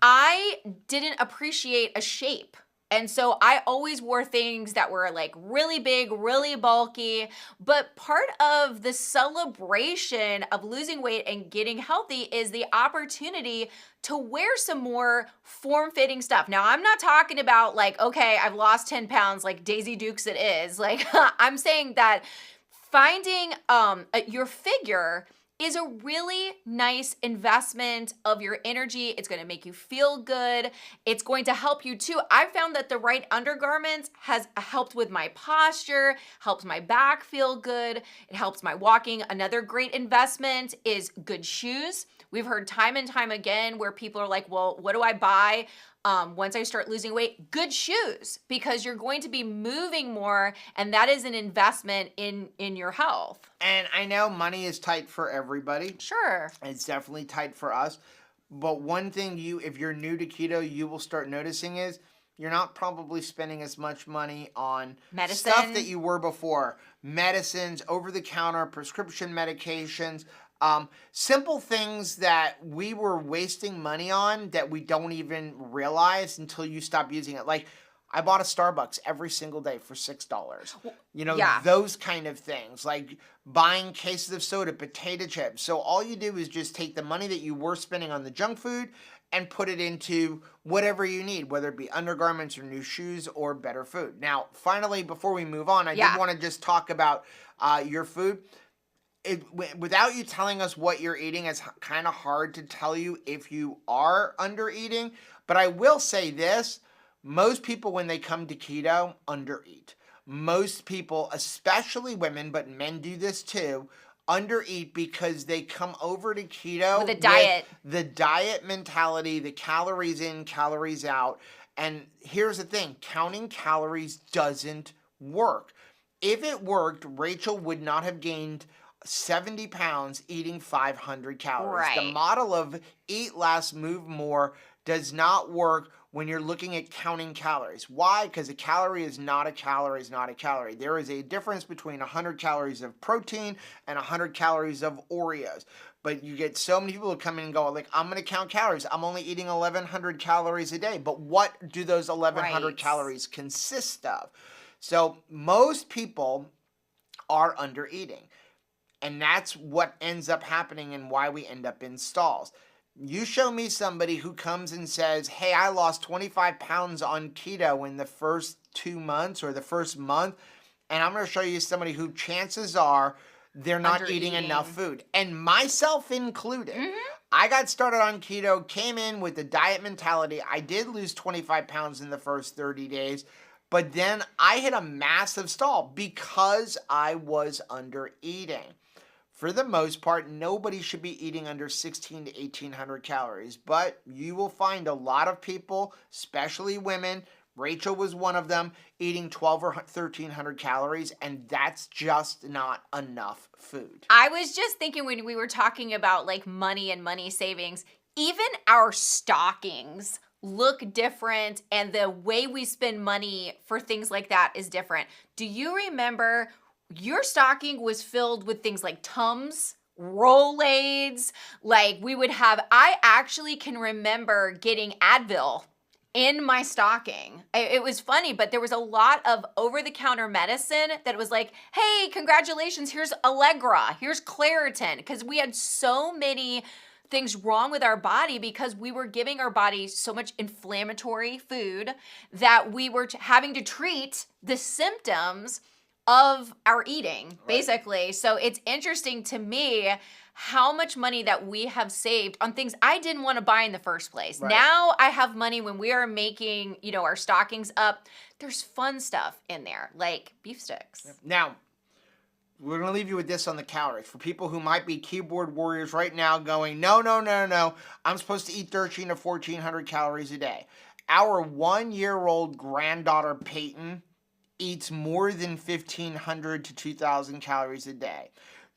Speaker 2: I didn't appreciate a shape. And so I always wore things that were like really big, really bulky. But part of the celebration of losing weight and getting healthy is the opportunity to wear some more form-fitting stuff. Now, I'm not talking about like, okay, I've lost 10 pounds like Daisy Dukes it is. Like, I'm saying that finding your figure is a really nice investment of your energy. It's going to make you feel good. It's going to help you too. I found that the right undergarments has helped with my posture, helps my back feel good. It helps my walking. Another great investment is good shoes. We've heard time and time again where people are like, well, what do I buy once I start losing weight? Good shoes, because you're going to be moving more, and that is an investment in your health.
Speaker 1: And I know money is tight for everybody.
Speaker 2: Sure.
Speaker 1: It's definitely tight for us. But one thing if you're new to keto, you will start noticing is you're not probably spending as much money on
Speaker 2: medicine,
Speaker 1: stuff that you were before. Medicines, over-the-counter, prescription medications, simple things that we were wasting money on that we don't even realize until you stop using it. Like, I bought a Starbucks every single day for $6. Those kind of things. Like buying cases of soda, potato chips. So all you do is just take the money that you were spending on the junk food and put it into whatever you need, whether it be undergarments or new shoes or better food. Now, finally, before we move on, I did want to just talk about your food. Without you telling us what you're eating, it's kind of hard to tell you if you are under eating. But I will say this. Most people, when they come to keto, undereat. Most people, especially women, but men do this too, undereat because they come over to keto
Speaker 2: with a diet.
Speaker 1: With the diet mentality, the calories in, calories out. And here's the thing, counting calories doesn't work. If it worked, Rachel would not have gained 70 pounds eating 500 calories.
Speaker 2: Right.
Speaker 1: The model of eat less, move more does not work when you're looking at counting calories. Why? Because a calorie is not a calorie is not a calorie. There is a difference between 100 calories of protein and 100 calories of Oreos. But you get so many people who come in and go, like, I'm going to count calories. I'm only eating 1,100 calories a day. But what do those 1,100 calories consist of? So most people are under eating. And that's what ends up happening and why we end up in stalls. You show me somebody who comes and says, hey, I lost 25 pounds on keto in the first 2 months or the first month, and I'm going to show you somebody who chances are they're not eating enough food. And myself included. Mm-hmm. I got started on keto, came in with the diet mentality. I did lose 25 pounds in the first 30 days, but then I hit a massive stall because I was under eating. For the most part, nobody should be eating under 1,600 to 1,800 calories, but you will find a lot of people, especially women, Rachel was one of them, eating 1,200 or 1,300 calories, and that's just not enough food.
Speaker 2: I was just thinking when we were talking about like money and money savings, even our stockings look different, and the way we spend money for things like that is different. Do you remember your stocking was filled with things like Tums, Rolaids, like we would have, I actually can remember getting Advil in my stocking. It was funny, but there was a lot of over-the-counter medicine that was like, hey, congratulations, here's Allegra, here's Claritin, because we had so many things wrong with our body because we were giving our body so much inflammatory food that we were having to treat the symptoms of our eating, basically. Right. So it's interesting to me how much money that we have saved on things I didn't want to buy in the first place. Right. Now I have money when we are making, our stockings up. There's fun stuff in there, like beef sticks.
Speaker 1: Now, we're going to leave you with this on the calories. For people who might be keyboard warriors right now going, no, I'm supposed to eat 1,300 to 1,400 calories a day. Our 1-year-old granddaughter, Peyton, eats more than 1,500 to 2,000 calories a day.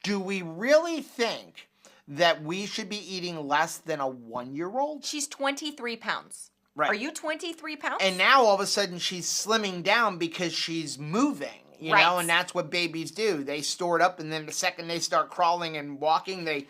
Speaker 1: Do we really think that we should be eating less than a 1-year-old?
Speaker 2: She's 23 pounds.
Speaker 1: Right.
Speaker 2: Are you 23 pounds?
Speaker 1: And now all of a sudden she's slimming down because she's moving, you know, and that's what babies do. They store it up, and then the second they start crawling and walking, they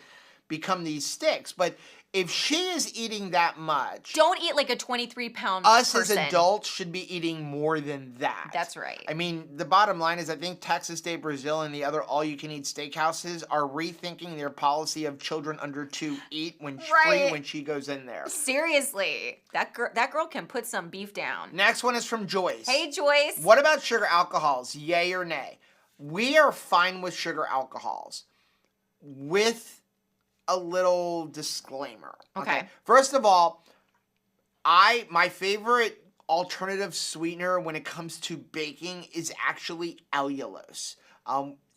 Speaker 1: become these sticks. But if she is eating that much,
Speaker 2: don't eat like a 23-pound
Speaker 1: us
Speaker 2: person.
Speaker 1: as adults should be eating more than that.
Speaker 2: That's right.
Speaker 1: I mean, the bottom line is I think Texas State Brazil and the other all-you-can-eat steakhouses are rethinking their policy of children under 2 eat when free when she goes in there.
Speaker 2: Seriously, that girl can put some beef down.
Speaker 1: Next one is from Joyce.
Speaker 2: Hey, Joyce.
Speaker 1: What about sugar alcohols? Yay or nay? We are fine with sugar alcohols with a little disclaimer.
Speaker 2: Okay.
Speaker 1: First of all, my favorite alternative sweetener when it comes to baking is actually allulose.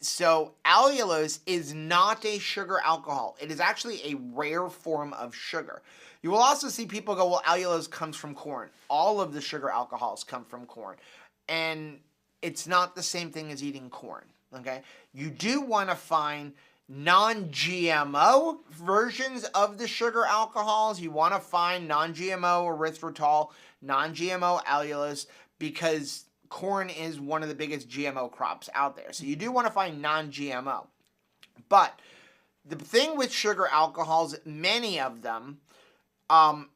Speaker 1: So allulose is not a sugar alcohol. It is actually a rare form of sugar. You will also see people go, well, allulose comes from corn. All of the sugar alcohols come from corn. And it's not the same thing as eating corn, okay? You do want to find non-GMO versions of the sugar alcohols. You want to find non-GMO erythritol, non-GMO allulose, because corn is one of the biggest GMO crops out there. So you do want to find non-GMO. But the thing with sugar alcohols, many of them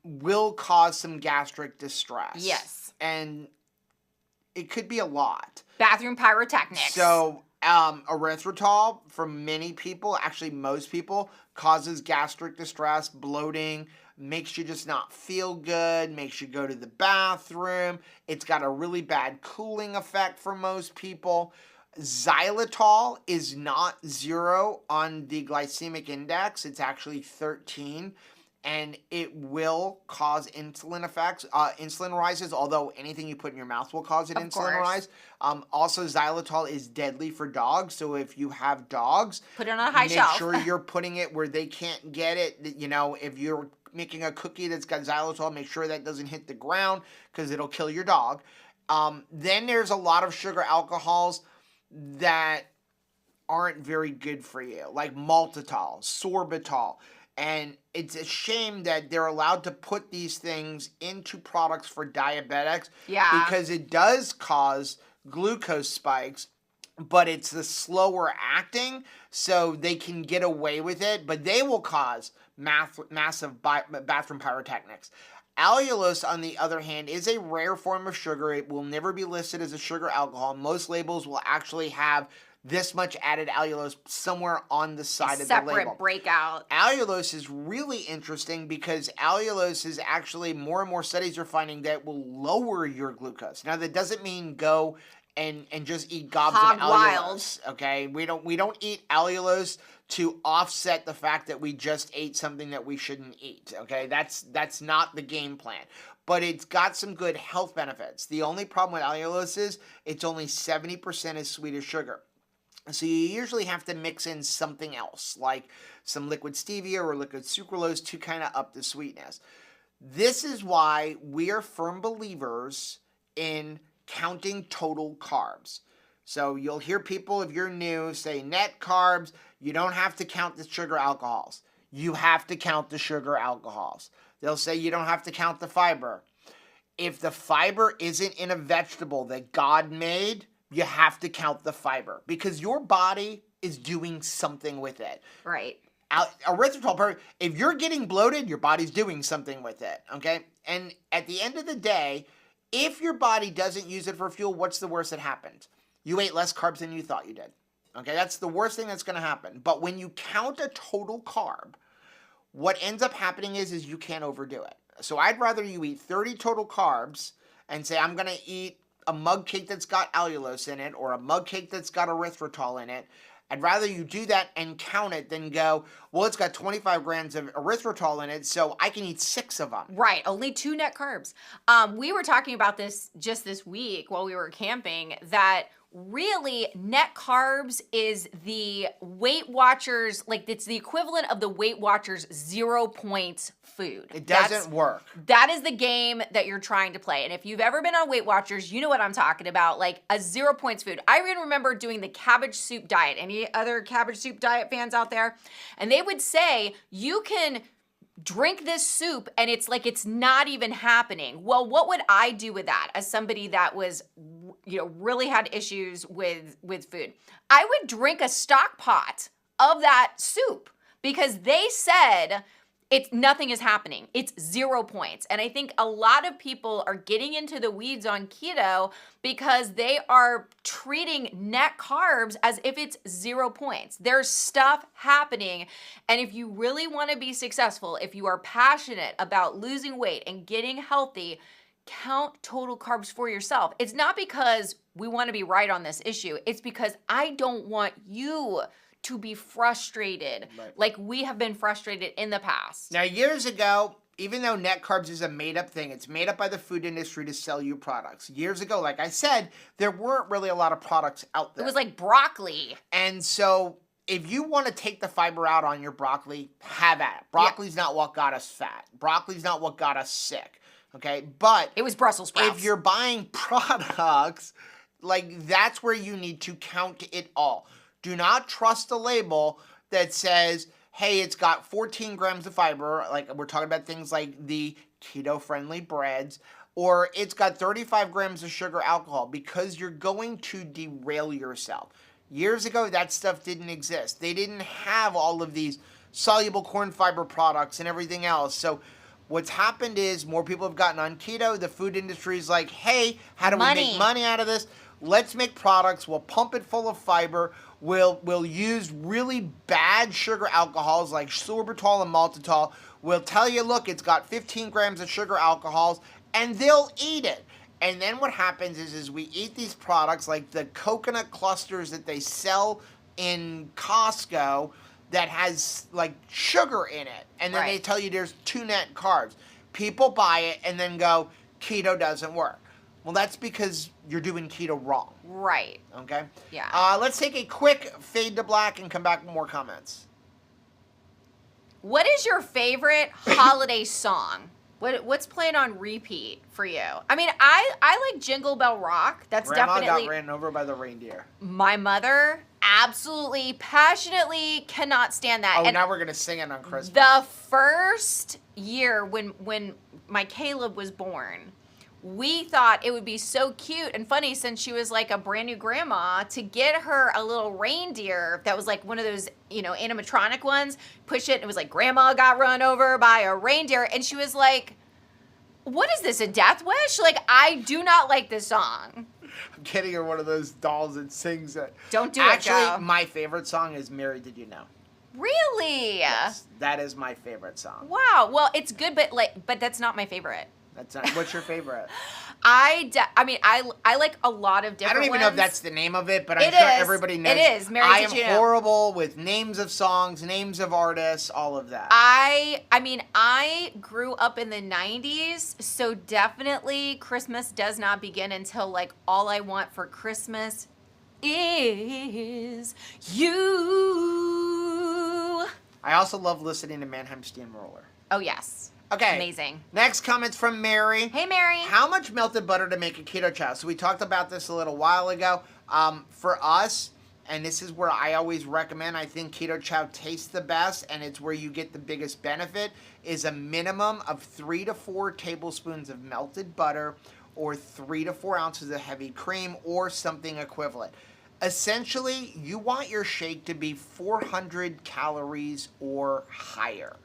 Speaker 1: will cause some gastric distress.
Speaker 2: Yes.
Speaker 1: And it could be a lot.
Speaker 2: Bathroom pyrotechnics.
Speaker 1: So erythritol, for many people, actually most people, causes gastric distress, bloating, makes you just not feel good, makes you go to the bathroom. It's got a really bad cooling effect for most people. Xylitol is not 0 on the glycemic index. It's actually 13. And it will cause insulin effects, insulin rises, although anything you put in your mouth will cause an insulin rise. Also, xylitol is deadly for dogs, so if you have dogs,
Speaker 2: put it on a high shelf.
Speaker 1: Make sure you're putting it where they can't get it. You know, if you're making a cookie that's got xylitol, make sure that doesn't hit the ground because it'll kill your dog. Then there's a lot of sugar alcohols that aren't very good for you, like maltitol, sorbitol. And it's a shame that they're allowed to put these things into products for diabetics.
Speaker 2: Yeah.
Speaker 1: Because it does cause glucose spikes, but it's the slower acting, so they can get away with it, but they will cause massive bathroom pyrotechnics. Allulose, on the other hand, is a rare form of sugar. It will never be listed as a sugar alcohol. Most labels will actually have this much added allulose somewhere on the side of the label.
Speaker 2: Separate breakout.
Speaker 1: Allulose is really interesting because allulose is actually, more and more studies are finding that will lower your glucose. Now, that doesn't mean go and just eat gobs of allulose. Okay, we don't eat allulose to offset the fact that we just ate something that we shouldn't eat. Okay, that's not the game plan. But it's got some good health benefits. The only problem with allulose is it's only 70% as sweet as sugar. So you usually have to mix in something else, like some liquid stevia or liquid sucralose to kind of up the sweetness. This is why we are firm believers in counting total carbs. So you'll hear people, if you're new, say net carbs. You don't have to count the sugar alcohols. You have to count the sugar alcohols. They'll say you don't have to count the fiber. If the fiber isn't in a vegetable that God made, you have to count the fiber because your body is doing something with it.
Speaker 2: Right.
Speaker 1: Erythritol, if you're getting bloated, your body's doing something with it, okay? And at the end of the day, if your body doesn't use it for fuel, what's the worst that happens? You ate less carbs than you thought you did, okay? That's the worst thing that's going to happen. But when you count a total carb, what ends up happening is you can't overdo it. So I'd rather you eat 30 total carbs and say, I'm going to eat a mug cake that's got allulose in it or a mug cake that's got erythritol in it. I'd rather you do that and count it than go, well, it's got 25 grams of erythritol in it, so I can eat 6 of them.
Speaker 2: Right, only 2 net carbs. We were talking about this just this week while we were camping, that really net carbs is the Weight Watchers, like it's the equivalent of the Weight Watchers 0 points food.
Speaker 1: It doesn't work.
Speaker 2: That is the game that you're trying to play. And if you've ever been on Weight Watchers, you know what I'm talking about, like a 0 points food. I even remember doing the cabbage soup diet. Any other cabbage soup diet fans out there? And they would say, you can drink this soup and it's like it's not even happening. Well, what would I do with that as somebody that was, really had issues with food? I would drink a stock pot of that soup because they said nothing is happening. It's 0 points. And I think a lot of people are getting into the weeds on keto because they are treating net carbs as if it's 0 points. There's stuff happening. And if you really want to be successful, if you are passionate about losing weight and getting healthy, count total carbs for yourself. It's not because we want to be right on this issue. It's because I don't want you to be frustrated like we have been frustrated in the past.
Speaker 1: Now, years ago, even though net carbs is a made-up thing, it's made up by the food industry to sell you products. Years ago, like I said, there weren't really a lot of products out there.
Speaker 2: It was like broccoli.
Speaker 1: And so if you want to take the fiber out on your broccoli, have at it. Broccoli's not what got us fat. Broccoli's not what got us sick. Okay? But
Speaker 2: it was Brussels sprouts.
Speaker 1: If you're buying products, like that's where you need to count it all. Do not trust a label that says, hey, it's got 14 grams of fiber, like we're talking about things like the keto-friendly breads, or it's got 35 grams of sugar alcohol, because you're going to derail yourself. Years ago, that stuff didn't exist. They didn't have all of these soluble corn fiber products and everything else. So what's happened is more people have gotten on keto. The food industry is like, hey, how do we make money out of this? Let's make products. We'll pump it full of fiber. We'll use really bad sugar alcohols like sorbitol and maltitol. We'll tell you, look, it's got 15 grams of sugar alcohols, and they'll eat it. And then what happens is we eat these products like the coconut clusters that they sell in Costco that has like sugar in it. And then they tell you there's 2 net carbs. People buy it and then go, keto doesn't work. Well, that's because you're doing keto wrong.
Speaker 2: Right.
Speaker 1: Okay?
Speaker 2: Yeah.
Speaker 1: Let's take a quick fade to black and come back with more comments.
Speaker 2: What is your favorite holiday song? What's playing on repeat for you? I mean, I like Jingle Bell Rock. That's
Speaker 1: Grandma
Speaker 2: definitely...
Speaker 1: got ran over by the reindeer.
Speaker 2: My mother absolutely, passionately cannot stand that.
Speaker 1: Oh,
Speaker 2: and
Speaker 1: now we're going to sing it on Christmas.
Speaker 2: The first year when my Caleb was born, we thought it would be so cute and funny, since she was like a brand new grandma, to get her a little reindeer that was like one of those, animatronic ones, push it, and it was like, grandma got run over by a reindeer. And she was like, what is this, a death wish? Like, I do not like this song.
Speaker 1: I'm getting her one of those dolls that sings it.
Speaker 2: Don't do
Speaker 1: Actually,
Speaker 2: it, Joe.
Speaker 1: My favorite song is Mary Did You Know?
Speaker 2: Really?
Speaker 1: Yes, that is my favorite song.
Speaker 2: Wow. Well, it's good, but that's not my favorite.
Speaker 1: That's not, what's your favorite?
Speaker 2: I like a lot of different
Speaker 1: I don't even know if
Speaker 2: ones.
Speaker 1: that's the name of it, but I'm sure everybody knows.
Speaker 2: It is. Mary
Speaker 1: I
Speaker 2: Did You
Speaker 1: am
Speaker 2: Know?
Speaker 1: horrible with names of songs, names of artists, all of that.
Speaker 2: I grew up in the 90s, so definitely Christmas does not begin until like All I Want for Christmas Is You.
Speaker 1: I also love listening to Mannheim Steamroller.
Speaker 2: Oh, yes.
Speaker 1: Okay.
Speaker 2: Amazing.
Speaker 1: Next comment's from Mary.
Speaker 2: Hey, Mary.
Speaker 1: How much melted butter to make a keto chow? So we talked about this a little while ago. For us, and this is where I always recommend, I think keto chow tastes the best, and it's where you get the biggest benefit, is a minimum of 3 to 4 tablespoons of melted butter, or 3 to 4 ounces of heavy cream, or something equivalent. Essentially, you want your shake to be 400 calories or higher.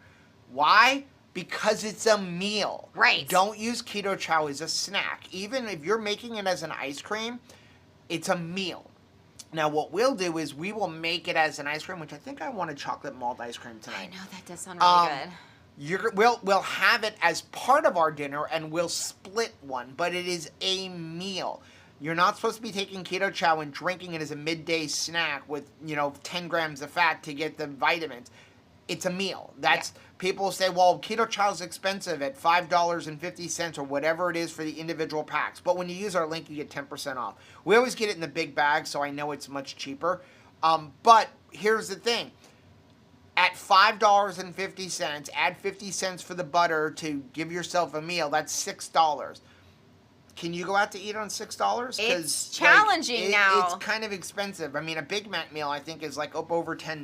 Speaker 1: Why? Because it's a meal.
Speaker 2: Right.
Speaker 1: Don't use keto chow as a snack. Even if you're making it as an ice cream, it's a meal. Now, what we'll do is we will make it as an ice cream, which I think I want a chocolate malt ice cream tonight.
Speaker 2: I know, that does sound really good.
Speaker 1: We'll have it as part of our dinner, and we'll split one, but it is a meal. You're not supposed to be taking keto chow and drinking it as a midday snack with, 10 grams of fat to get the vitamins. It's a meal. people say, well, keto chow is expensive at $5.50 or whatever it is for the individual packs. But when you use our link, you get 10% off. We always get it in the big bag, so I know it's much cheaper. But here's the thing. At $5.50, add 50 cents for the butter to give yourself a meal. That's $6. Can you go out to eat on $6?
Speaker 2: It's challenging now.
Speaker 1: It's kind of expensive. I mean, a Big Mac meal I think is like up over $10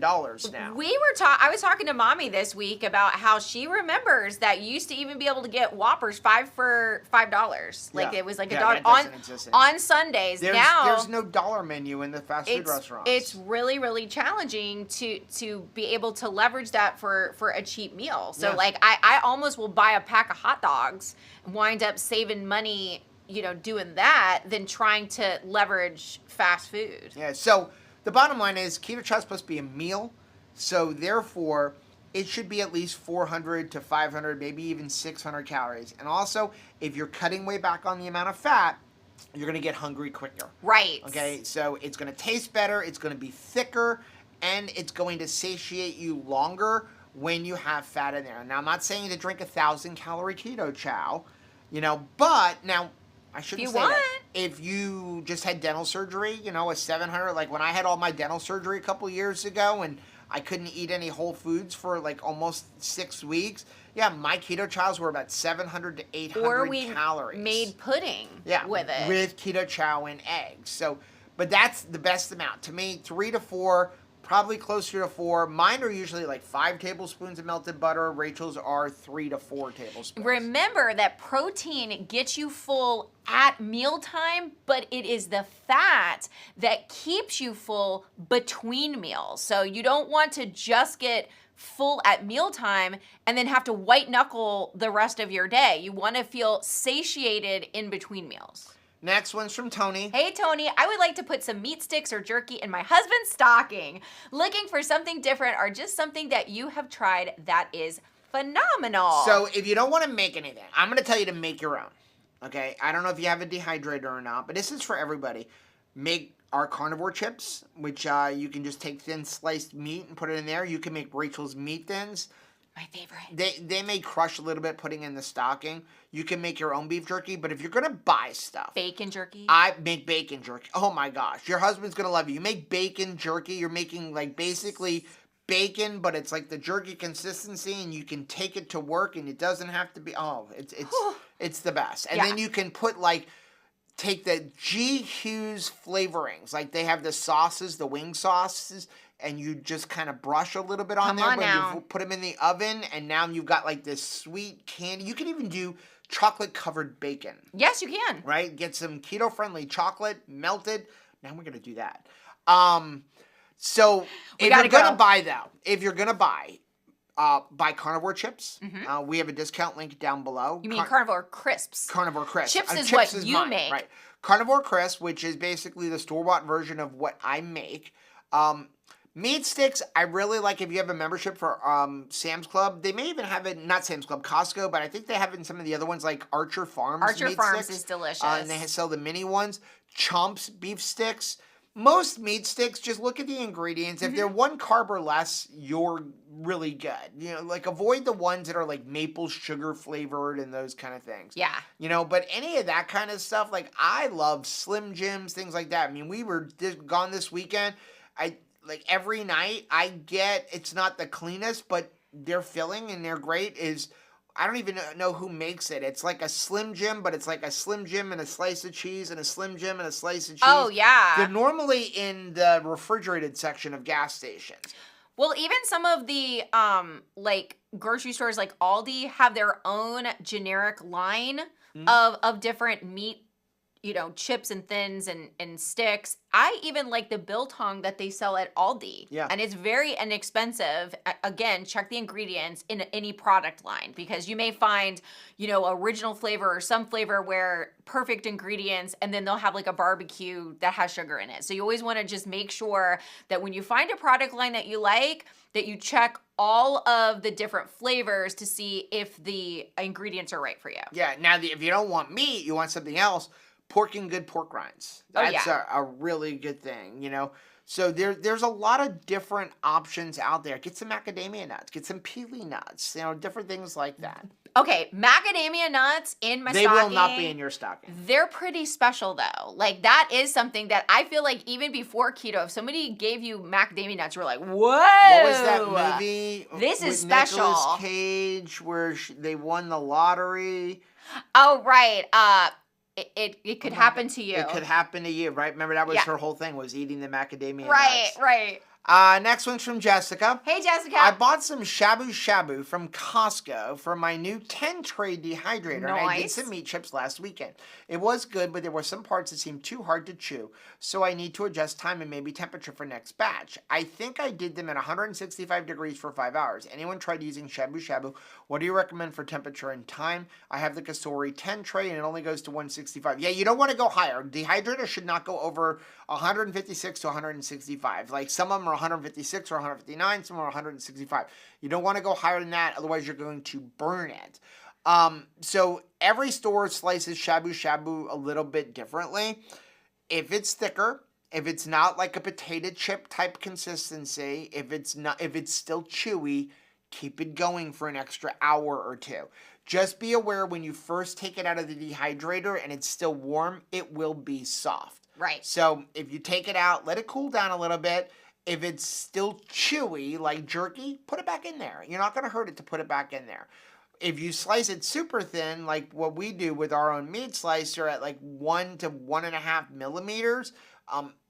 Speaker 1: now.
Speaker 2: I was talking to Mommy this week about how she remembers that you used to even be able to get Whoppers for $5. Like it was like a dollar on Sundays.
Speaker 1: There's no dollar menu in the fast food restaurants.
Speaker 2: It's really, really challenging to be able to leverage that for a cheap meal. So like I almost will buy a pack of hot dogs and wind up saving money, doing that than trying to leverage fast food.
Speaker 1: Yeah, so the bottom line is keto chow is supposed to be a meal, so therefore it should be at least 400 to 500, maybe even 600 calories. And also, if you're cutting way back on the amount of fat, you're going to get hungry quicker.
Speaker 2: Right.
Speaker 1: Okay, so it's going to taste better, it's going to be thicker, and it's going to satiate you longer when you have fat in there. Now, I'm not saying to drink 1,000-calorie keto chow, but now, I shouldn't say that. If you just had dental surgery, a 700, like when I had all my dental surgery a couple years ago and I couldn't eat any whole foods for like almost 6 weeks, my keto chows were about 700 to 800 calories.
Speaker 2: Made pudding with it.
Speaker 1: With keto chow and eggs. So, but that's the best amount. To me, 3 to 4, probably closer to 4. Mine are usually like 5 tablespoons of melted butter. Rachel's are 3 to 4 tablespoons.
Speaker 2: Remember that protein gets you full at mealtime, but it is the fat that keeps you full between meals. So you don't want to just get full at mealtime and then have to white knuckle the rest of your day. You want to feel satiated in between meals.
Speaker 1: Next one's from Tony.
Speaker 2: Hey, Tony. I would like to put some meat sticks or jerky in my husband's stocking. Looking for something different or just something that you have tried that is phenomenal.
Speaker 1: So if you don't want to make anything, I'm going to tell you to make your own. Okay? I don't know if you have a dehydrator or not, but this is for everybody. Make our carnivore chips, which you can just take thin sliced meat and put it in there. You can make Rachel's meat thins.
Speaker 2: My favorite.
Speaker 1: They may crush a little bit putting in the stocking. You can make your own beef jerky, but if you're going to buy stuff.
Speaker 2: Bacon jerky?
Speaker 1: I make bacon jerky. Oh my gosh. Your husband's going to love you. You make bacon jerky. You're making like basically bacon, but it's like the jerky consistency and you can take it to work and it doesn't have to be, it's the best. And then you can put take the G. Hughes flavorings. Like they have the sauces, the wing sauces, and you just kind of brush a little bit on there. But you put them in the oven, and now you've got like this sweet candy. You can even do chocolate-covered bacon.
Speaker 2: Yes, you can.
Speaker 1: Right? Get some keto-friendly chocolate, melted. Now we're going to do that. So if you're going to buy, buy carnivore chips. Mm-hmm. We have a discount link down below.
Speaker 2: You mean carnivore crisps?
Speaker 1: Carnivore crisps.
Speaker 2: Chips is what you make.
Speaker 1: Right. Carnivore crisp, which is basically the store-bought version of what I make. Meat sticks, I really like if you have a membership for Sam's Club. They may even have it, not Sam's Club, Costco, but I think they have it in some of the other ones like Archer Farms.
Speaker 2: Archer
Speaker 1: meat
Speaker 2: Farms
Speaker 1: sticks.
Speaker 2: is delicious.
Speaker 1: And they sell the mini ones. Chomps beef sticks. Most meat sticks, just look at the ingredients. If they're 1 carb or less, you're really good. Like avoid the ones that are like maple sugar flavored and those kind of things.
Speaker 2: Yeah.
Speaker 1: But any of that kind of stuff, like I love Slim Jims, things like that. I mean, we were gone this weekend. Like every night I get, it's not the cleanest, but they're filling and they're great, I don't even know who makes it. It's like a Slim Jim, but it's like a Slim Jim and a slice of cheese and a Slim Jim and a slice of cheese.
Speaker 2: Oh, yeah.
Speaker 1: They're normally in the refrigerated section of gas stations.
Speaker 2: Well, even some of the like grocery stores like Aldi have their own generic line of different meat, chips and thins and sticks. I even like the biltong that they sell at Aldi.
Speaker 1: Yeah.
Speaker 2: And it's very inexpensive. Again, check the ingredients in any product line because you may find, original flavor or some flavor where perfect ingredients and then they'll have like a barbecue that has sugar in it. So you always want to just make sure that when you find a product line that you like, that you check all of the different flavors to see if the ingredients are right for you.
Speaker 1: Yeah. Now, if you don't want meat, you want something else. Pork and good pork rinds. That's a really good thing, So there's a lot of different options out there. Get some macadamia nuts, get some pili nuts, different things like that.
Speaker 2: Okay, macadamia nuts in my
Speaker 1: They
Speaker 2: stocking.
Speaker 1: will not be in your stocking.
Speaker 2: They're pretty special though. Like that is something that I feel like even before keto, if somebody gave you macadamia nuts, we're like, whoa.
Speaker 1: What was that movie?
Speaker 2: This is
Speaker 1: with
Speaker 2: special.
Speaker 1: Nicolas Cage where they won the lottery.
Speaker 2: Oh right. It could happen to you.
Speaker 1: It could happen to you, right? Remember that was
Speaker 2: Yeah.
Speaker 1: her whole thing, was eating the macadamia
Speaker 2: Right,
Speaker 1: nuts.
Speaker 2: right.
Speaker 1: Next one's from Jessica.
Speaker 2: Hey, Jessica.
Speaker 1: I bought some shabu shabu from Costco for my new 10-tray dehydrator. And I did
Speaker 2: Nice.
Speaker 1: some meat chips last weekend. It was good, but there were some parts that seemed too hard to chew. So I need to adjust time and maybe temperature for next batch. I think I did them at 165 degrees for 5 hours. Anyone tried using shabu shabu? What do you recommend for temperature and time? I have the Kasori 10 tray and it only goes to 165. Yeah, you don't want to go higher. Dehydrator should not go over 156 to 165. Like some of them are 156 or 159, some are 165. You don't want to go higher than that, otherwise you're going to burn it. So every store slices shabu shabu a little bit differently. If it's thicker, if it's not like a potato chip type consistency, if it's still chewy, keep it going for an extra hour or two. Just be aware when you first take it out of the dehydrator and it's still warm, it will be soft.
Speaker 2: Right.
Speaker 1: So if you take it out, let it cool down a little bit. If it's still chewy, like jerky, put it back in there. You're not going to hurt it to put it back in there. If you slice it super thin, like what we do with our own meat slicer at like 1 to 1.5 millimeters,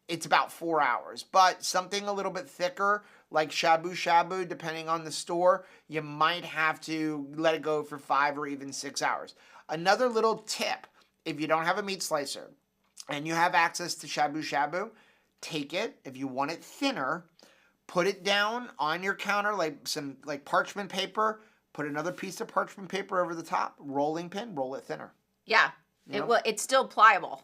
Speaker 1: it's about 4 hours. But something a little bit thicker, like shabu shabu, depending on the store, you might have to let it go for 5 or even 6 hours. Another little tip, if you don't have a meat slicer and you have access to shabu shabu, take it. If you want it thinner, put it down on your counter like some parchment paper. Put another piece of parchment paper over the top, rolling pin, roll it thinner.
Speaker 2: Yeah, it's still pliable.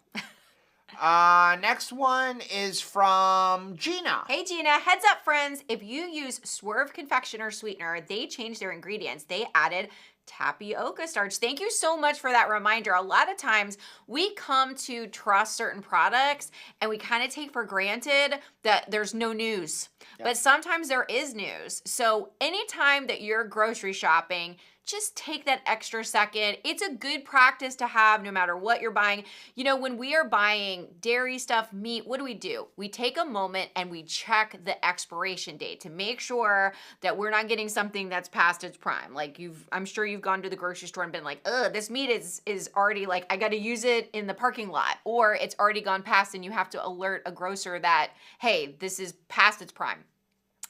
Speaker 1: Next one is from Gina.
Speaker 2: Hey Gina, heads up friends, if you use Swerve Confectioner Sweetener, they changed their ingredients. They added tapioca starch. Thank you so much for that reminder. A lot of times we come to trust certain products and we kind of take for granted that there's no news. Yep. But sometimes there is news. So anytime that you're grocery shopping, just take that extra second. It's a good practice to have no matter what you're buying. You know, when we are buying dairy stuff, meat, what do? We take a moment and we check the expiration date to make sure that we're not getting something that's past its prime. Like I'm sure you've gone to the grocery store and been like, ugh, this meat is already like, I got to use it in the parking lot, or it's already gone past and you have to alert a grocer that, hey, this is past its prime.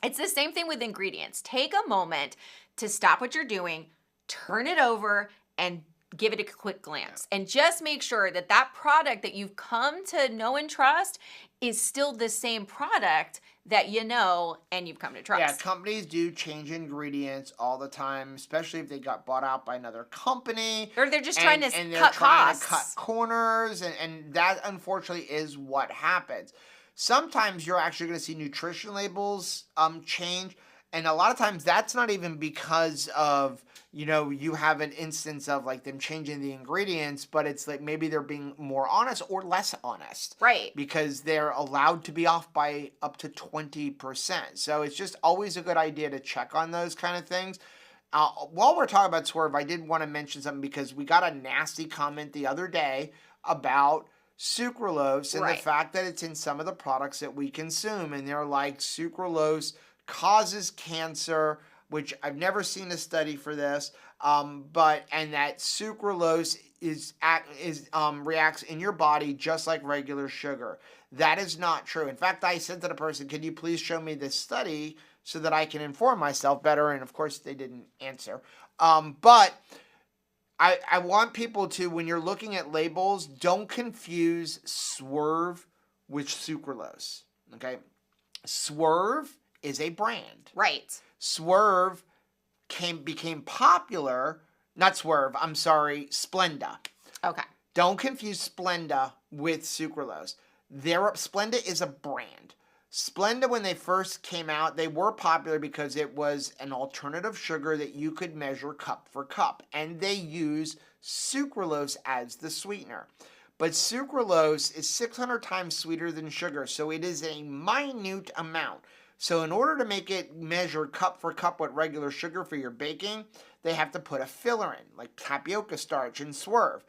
Speaker 2: It's the same thing with ingredients. Take a moment to stop what you're doing, turn it over, and give it a quick glance. And just make sure that that product that you've come to know and trust is still the same product that you know and you've come to trust.
Speaker 1: Yeah, companies do change ingredients all the time, especially if they got bought out by another company.
Speaker 2: Or they're just trying to cut costs.
Speaker 1: To cut corners, and that unfortunately is what happens. Sometimes you're actually going to see nutrition labels change, and a lot of times that's not even because of, you have an instance of like them changing the ingredients, but it's like maybe they're being more honest or less honest.
Speaker 2: Right.
Speaker 1: Because they're allowed to be off by up to 20%. So it's just always a good idea to check on those kind of things. While we're talking about Swerve, I did want to mention something because we got a nasty comment the other day about sucralose and the fact that it's in some of the products that we consume. And they're like, sucralose causes cancer, which I've never seen a study for this, and that sucralose reacts in your body just like regular sugar. That is not true. In fact, I said to the person, "Can you please show me this study so that I can inform myself better?" And of course, they didn't answer. But I want people to, when you're looking at labels, don't confuse Swerve with sucralose. Okay, Swerve is a brand.
Speaker 2: Right.
Speaker 1: Swerve became popular, not Swerve, I'm sorry, Splenda.
Speaker 2: Okay.
Speaker 1: Don't confuse Splenda with sucralose. Splenda is a brand. Splenda, when they first came out, they were popular because it was an alternative sugar that you could measure cup for cup. And they use sucralose as the sweetener. But sucralose is 600 times sweeter than sugar, so it is a minute amount. So in order to make it measured cup for cup with regular sugar for your baking, they have to put a filler in, like tapioca starch and Swerve.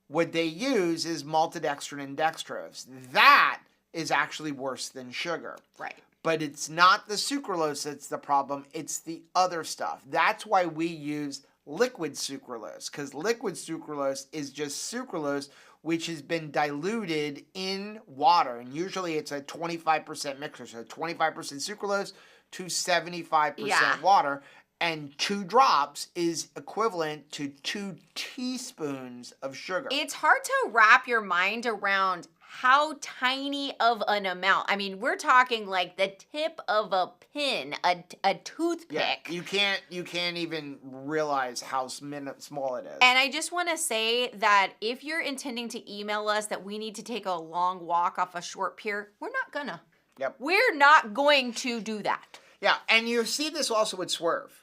Speaker 1: What they use is maltodextrin and dextrose. That is actually worse than sugar.
Speaker 2: Right.
Speaker 1: But it's not the sucralose that's the problem, it's the other stuff. That's why we use liquid sucralose, because liquid sucralose is just sucralose which has been diluted in water. And usually it's a 25% mixture, so 25% sucralose to 75% water. And 2 drops is equivalent to 2 teaspoons of sugar.
Speaker 2: It's hard to wrap your mind around how tiny of an amount. I mean, we're talking like the tip of a pin, a toothpick.
Speaker 1: Yeah, you can't even realize how small it is.
Speaker 2: And I just want to say that if you're intending to email us that we need to take a long walk off a short pier, we're not gonna.
Speaker 1: Yep.
Speaker 2: We're not going to do that.
Speaker 1: Yeah, and you see this also with Swerve.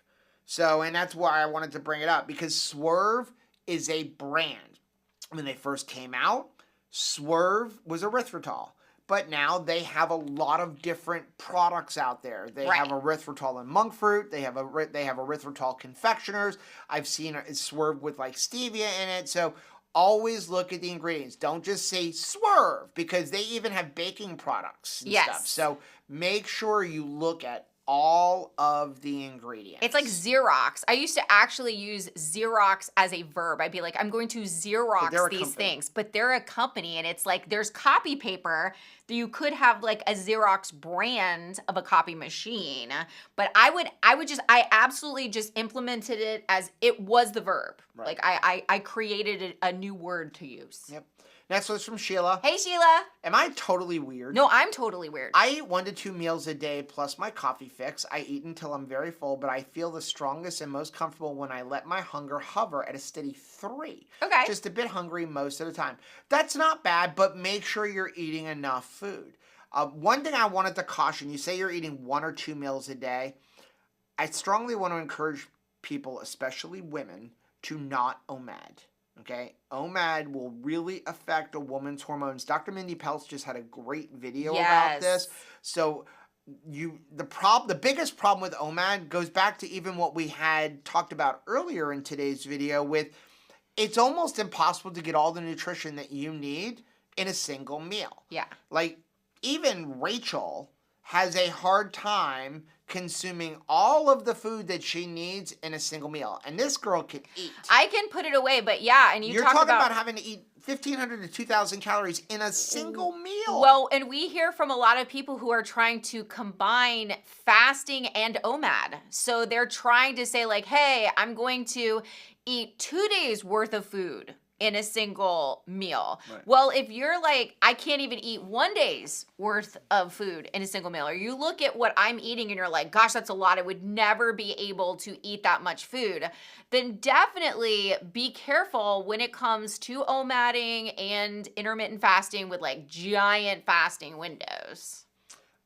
Speaker 1: So, and that's why I wanted to bring it up, because Swerve is a brand. When they first came out, Swerve was erythritol, but now they have a lot of different products out there. They have erythritol in monk fruit. They have erythritol confectioners. I've seen Swerve with like stevia in it. So always look at the ingredients. Don't just say Swerve, because they even have baking products and stuff. So make sure you look at all of the ingredients.
Speaker 2: It's like Xerox. I used to actually use Xerox as a verb. I'd be like, I'm going to Xerox these things. But they're a company, and it's like there's copy paper. You could have like a Xerox brand of a copy machine. But I absolutely just implemented it as it was the verb.
Speaker 1: Right.
Speaker 2: Like I created a new word to use.
Speaker 1: Yep. Next one's from Sheila.
Speaker 2: Hey, Sheila.
Speaker 1: Am I totally weird?
Speaker 2: No, I'm totally weird.
Speaker 1: I eat 1 to 2 meals a day plus my coffee fix. I eat until I'm very full, but I feel the strongest and most comfortable when I let my hunger hover at a steady 3.
Speaker 2: Okay.
Speaker 1: Just a bit hungry most of the time. That's not bad, but make sure you're eating enough food. One thing I wanted to caution, you say you're eating 1 or 2 meals a day. I strongly want to encourage people, especially women, to not Omad. Okay, Omad will really affect a woman's hormones. Dr. Mindy Peltz just had a great video about this. So the biggest problem with Omad goes back to even what we had talked about earlier in today's video with it's almost impossible to get all the nutrition that you need in a single meal.
Speaker 2: Yeah.
Speaker 1: Like even Rachel has a hard time consuming all of the food that she needs in a single meal. And this girl can eat.
Speaker 2: I can put it away, but yeah, and
Speaker 1: you're talking about having to eat 1,500 to 2,000 calories in a single meal.
Speaker 2: Well, and we hear from a lot of people who are trying to combine fasting and Omad. So they're trying to say like, hey, I'm going to eat 2 days worth of food in a single meal. Right. Well, if you're like, I can't even eat 1 day's worth of food in a single meal, or you look at what I'm eating and you're like, gosh, that's a lot. I would never be able to eat that much food. Then definitely be careful when it comes to OMADing and intermittent fasting with like giant fasting windows.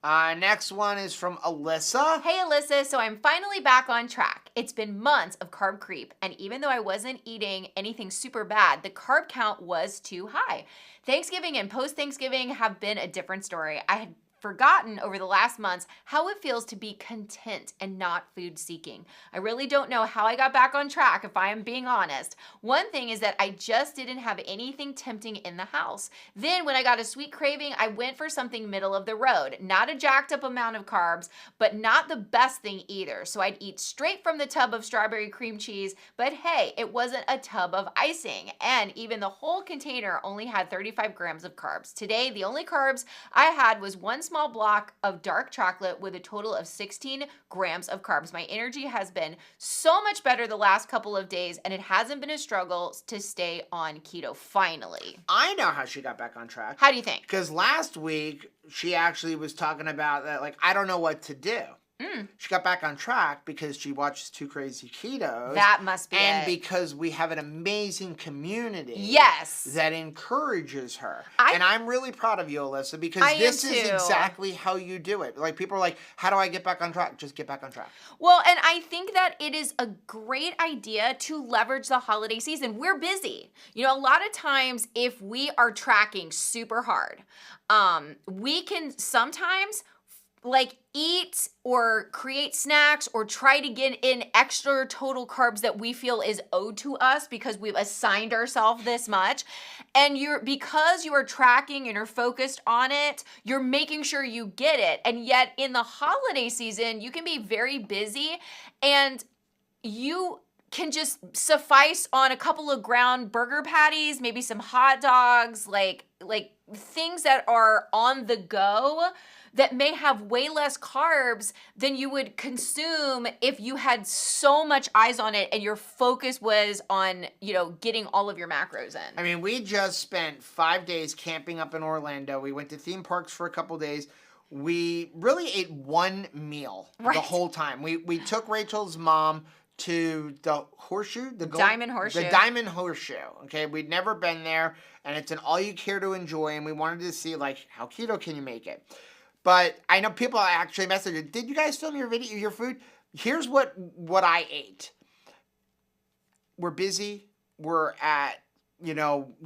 Speaker 1: Next one is from Alyssa.
Speaker 2: Hey, Alyssa. So I'm finally back on track. It's been months of carb creep, and even though I wasn't eating anything super bad, the carb count was too high. Thanksgiving and post-Thanksgiving have been a different story. I had forgotten over the last months how it feels to be content and not food seeking. I really don't know how I got back on track, if I am being honest. One thing is that I just didn't have anything tempting in the house. Then when I got a sweet craving, I went for something middle of the road. Not a jacked up amount of carbs, but not the best thing either. So I'd eat straight from the tub of strawberry cream cheese, but hey, it wasn't a tub of icing. And even the whole container only had 35 grams of carbs. Today, the only carbs I had was one small block of dark chocolate with a total of 16 grams of carbs. My energy has been so much better the last couple of days, and it hasn't been a struggle to stay on keto finally.
Speaker 1: I know how she got back on track.
Speaker 2: How do you think?
Speaker 1: Because last week, she actually was talking about that, like, I don't know what to do. She got back on track because she watches Two Crazy Ketos.
Speaker 2: That must be
Speaker 1: and
Speaker 2: it.
Speaker 1: because we have an amazing community
Speaker 2: Yes.
Speaker 1: that encourages her.
Speaker 2: I-
Speaker 1: and I'm really proud of you, Alyssa, because
Speaker 2: I am
Speaker 1: this is
Speaker 2: too.
Speaker 1: exactly how you do it. Like, people are like, how do I get back on track? Just get back on track.
Speaker 2: Well, and I think that it is a great idea to leverage the holiday season. We're busy. You know, a lot of times if we are tracking super hard, we can sometimes like eat or create snacks or try to get in extra total carbs that we feel is owed to us because we've assigned ourselves this much. And because you are tracking and you're focused on it, you're making sure you get it. And yet in the holiday season, you can be very busy and you can just suffice on a couple of ground burger patties, maybe some hot dogs, like things that are on the go that may have way less carbs than you would consume if you had so much eyes on it and your focus was on, getting all of your macros in.
Speaker 1: I mean, we just spent 5 days camping up in Orlando. We went to theme parks for a couple days. We really ate one meal the whole time. We took Rachel's mom to the horseshoe,
Speaker 2: Diamond Horseshoe.
Speaker 1: The Diamond Horseshoe. Okay, we'd never been there, and it's an all you care to enjoy, and we wanted to see like how keto can you make it. But I know people actually messaged, did you guys film your food? Here's what I ate. We're busy. We're at,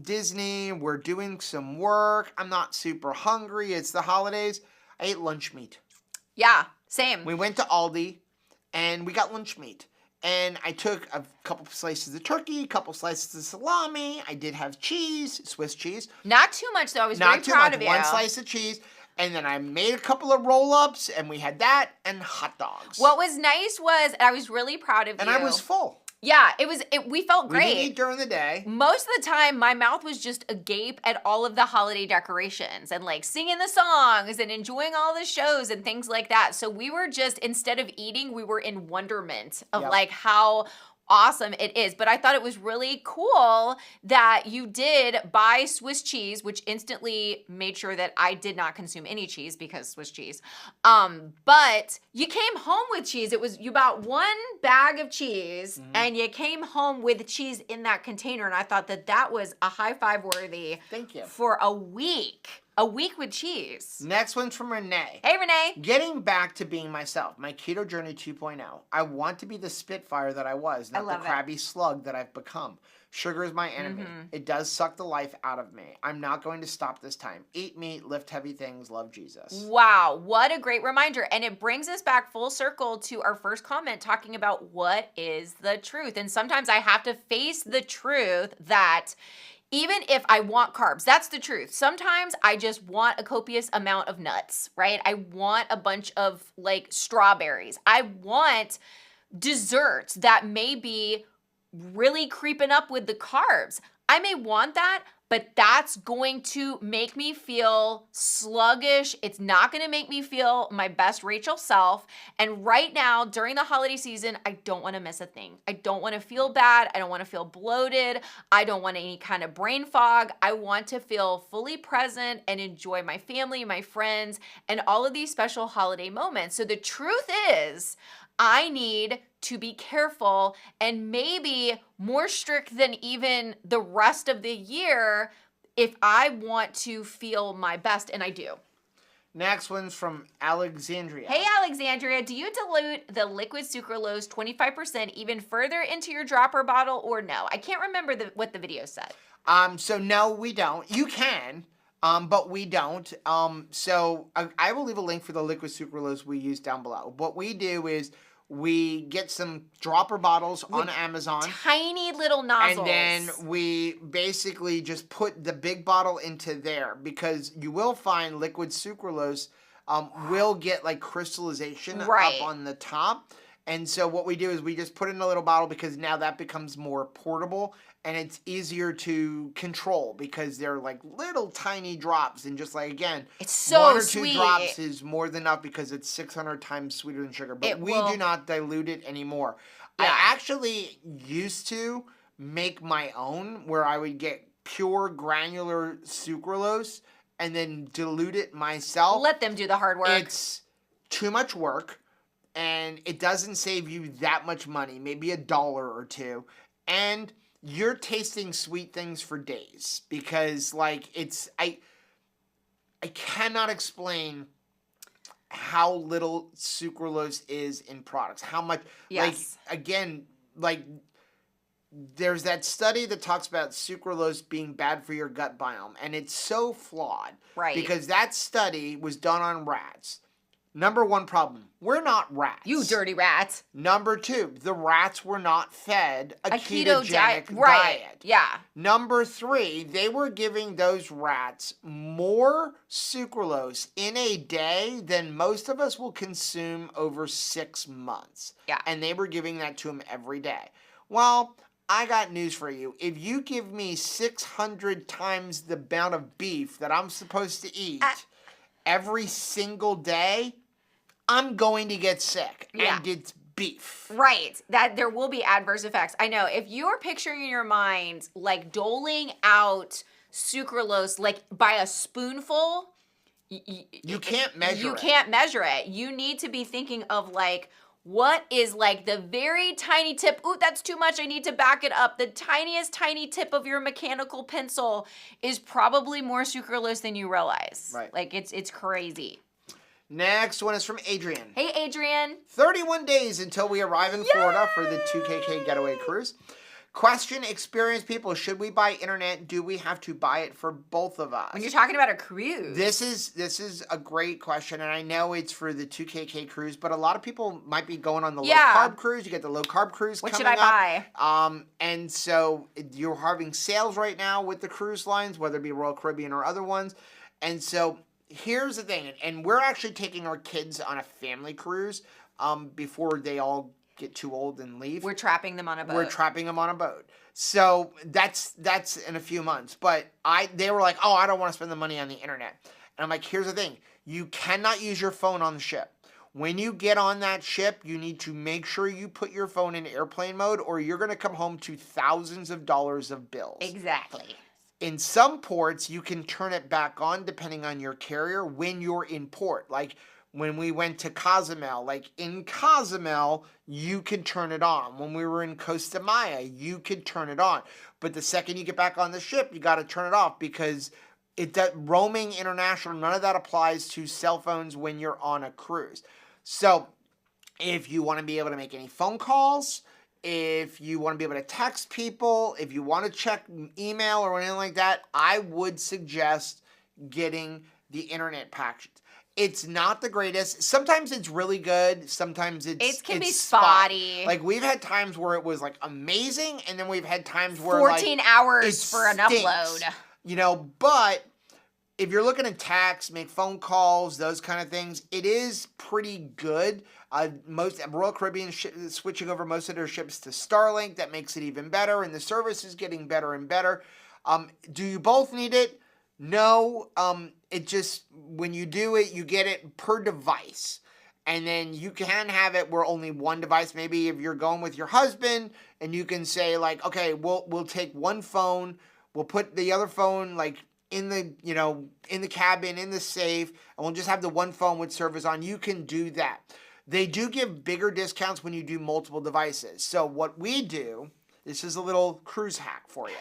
Speaker 1: Disney. We're doing some work. I'm not super hungry. It's the holidays. I ate lunch meat.
Speaker 2: Yeah, same.
Speaker 1: We went to Aldi and we got lunch meat. And I took a couple slices of turkey, a couple slices of salami. I did have cheese, Swiss cheese.
Speaker 2: Not too much, though. I was
Speaker 1: Not
Speaker 2: very proud of you.
Speaker 1: One slice of cheese. And then I made a couple of roll-ups, and we had that and hot dogs.
Speaker 2: What was nice was I was really proud of you.
Speaker 1: And I was full.
Speaker 2: Yeah, we felt great.
Speaker 1: We didn't eat during the day.
Speaker 2: Most of the time, my mouth was just agape at all of the holiday decorations and like singing the songs and enjoying all the shows and things like that. So we were just, instead of eating, we were in wonderment of like how awesome it is. But I thought it was really cool that you did buy Swiss cheese, which instantly made sure that I did not consume any cheese because Swiss cheese. But you came home with cheese. You bought one bag of cheese and you came home with cheese in that container. And I thought that was a high five worthy.
Speaker 1: Thank you.
Speaker 2: For a week. A week with cheese.
Speaker 1: Next one's from Renee.
Speaker 2: Hey, Renee.
Speaker 1: Getting back to being myself, my keto journey 2.0. I want to be the Spitfire that I was, not the crabby slug that I've become. Sugar is my enemy. It does suck the life out of me. I'm not going to stop this time. Eat meat, lift heavy things, love Jesus.
Speaker 2: Wow, what a great reminder. And it brings us back full circle to our first comment talking about what is the truth. And sometimes I have to face the truth that even if I want carbs, that's the truth. Sometimes I just want a copious amount of nuts, right? I want a bunch of like strawberries. I want desserts that may be really creeping up with the carbs. I may want that, but that's going to make me feel sluggish. It's not going to make me feel my best Rachel self. And right now, during the holiday season, I don't want to miss a thing. I don't want to feel bad. I don't want to feel bloated. I don't want any kind of brain fog. I want to feel fully present and enjoy my family, my friends, and all of these special holiday moments. So the truth is, I need to be careful and maybe more strict than even the rest of the year if I want to feel my best, and I do.
Speaker 1: Next one's from Alexandria.
Speaker 2: Hey, Alexandria, do you dilute the liquid sucralose 25% even further into your dropper bottle or no? I can't remember what the video said.
Speaker 1: So no, we don't. You can. But we don't. So I will leave a link for the liquid sucralose we use down below. What we do is we get some dropper bottles on Amazon.
Speaker 2: Tiny little nozzles.
Speaker 1: And then we basically just put the big bottle into there because you will find liquid sucralose will get like crystallization up on the top. And so what we do is we just put it in a little bottle because now that becomes more portable and it's easier to control because they're like little tiny drops. And just like, again,
Speaker 2: it's so
Speaker 1: one or
Speaker 2: sweet.
Speaker 1: 2 drops is more than enough because it's 600 times sweeter than sugar. But we do not dilute it anymore. Yeah. I actually used to make my own where I would get pure granular sucralose and then dilute it myself.
Speaker 2: Let them do the hard work.
Speaker 1: It's too much work. and it doesn't save you that much money, maybe $1 or $2, and you're tasting sweet things for days because like I cannot explain how little sucralose is in products. How much,
Speaker 2: Yes.
Speaker 1: like, again, like, there's that study that talks about sucralose being bad for your gut biome, and it's so flawed.
Speaker 2: Right.
Speaker 1: Because that study was done on rats. Number one problem, we're not rats.
Speaker 2: You dirty rat.
Speaker 1: Number two, the rats were not fed a
Speaker 2: keto
Speaker 1: ketogenic
Speaker 2: right.
Speaker 1: diet.
Speaker 2: Yeah.
Speaker 1: Number three, they were giving those rats more sucralose in a day than most of us will consume over 6 months.
Speaker 2: Yeah.
Speaker 1: And they were giving that to them every day. Well, I got news for you. If you give me 600 times the amount of beef that I'm supposed to eat every single day, I'm going to get sick.
Speaker 2: Yeah.
Speaker 1: And it's beef.
Speaker 2: Right. That there will be adverse effects. I know. If you're picturing in your mind like doling out sucralose like by a spoonful,
Speaker 1: you can't measure it.
Speaker 2: You can't measure it. You need to be thinking of like, what is like the very tiny tip? Ooh, that's too much. I need to back it up. The tiniest tiny tip of your mechanical pencil is probably more sucralose than you realize.
Speaker 1: Right.
Speaker 2: Like it's crazy.
Speaker 1: Next one is from Adrian.
Speaker 2: Hey, Adrian.
Speaker 1: 31 days until we arrive in Florida for the 2KK getaway cruise. Question, experienced people, should we buy internet? Do we have to buy it for both of us?
Speaker 2: When you're talking about a cruise.
Speaker 1: This is a great question, and I know it's for the 2KK cruise, but a lot of people might be going on the low-carb cruise. You get the low-carb cruise
Speaker 2: What
Speaker 1: coming
Speaker 2: should I
Speaker 1: buy? And so you're having sales right now with the cruise lines, whether it be Royal Caribbean or other ones. And so here's the thing, and we're actually taking our kids on a family cruise before they all get too old and leave.
Speaker 2: We're trapping them on a boat.
Speaker 1: We're trapping them on a boat. So that's in a few months. But they were like, oh, I don't want to spend the money on the internet. And I'm like, here's the thing. You cannot use your phone on the ship. When you get on that ship, you need to make sure you put your phone in airplane mode or you're going to come home to thousands of dollars of bills.
Speaker 2: Exactly.
Speaker 1: In some ports, you can turn it back on depending on your carrier when you're in port. Like when we went to Cozumel, like in Cozumel, you could turn it on. When we were in Costa Maya, you could turn it on. But the second you get back on the ship, you got to turn it off because roaming international, none of that applies to cell phones when you're on a cruise. So if you want to be able to make any phone calls, if you want to be able to text people, if you want to check email or anything like that, I would suggest getting the internet package. It's not the greatest. Sometimes it's really good. Sometimes it
Speaker 2: can be spotty.
Speaker 1: Like we've had times where it was like amazing, and then we've had times where
Speaker 2: 14
Speaker 1: like,
Speaker 2: hours for an
Speaker 1: stinks,
Speaker 2: upload.
Speaker 1: You know, but if you're looking at text, make phone calls, those kind of things, it is pretty good. Most Royal Caribbean switching over most of their ships to Starlink. That makes it even better, and the service is getting better and better. Do you both need it? No. It just, when you do it, you get it per device. And then you can have it where only one device, maybe if you're going with your husband, and you can say like, okay, we'll take one phone, we'll put the other phone like in the, in the cabin, in the safe, and we'll just have the one phone with service on. You can do that. They do give bigger discounts when you do multiple devices. So what we do, this is a little cruise hack for you.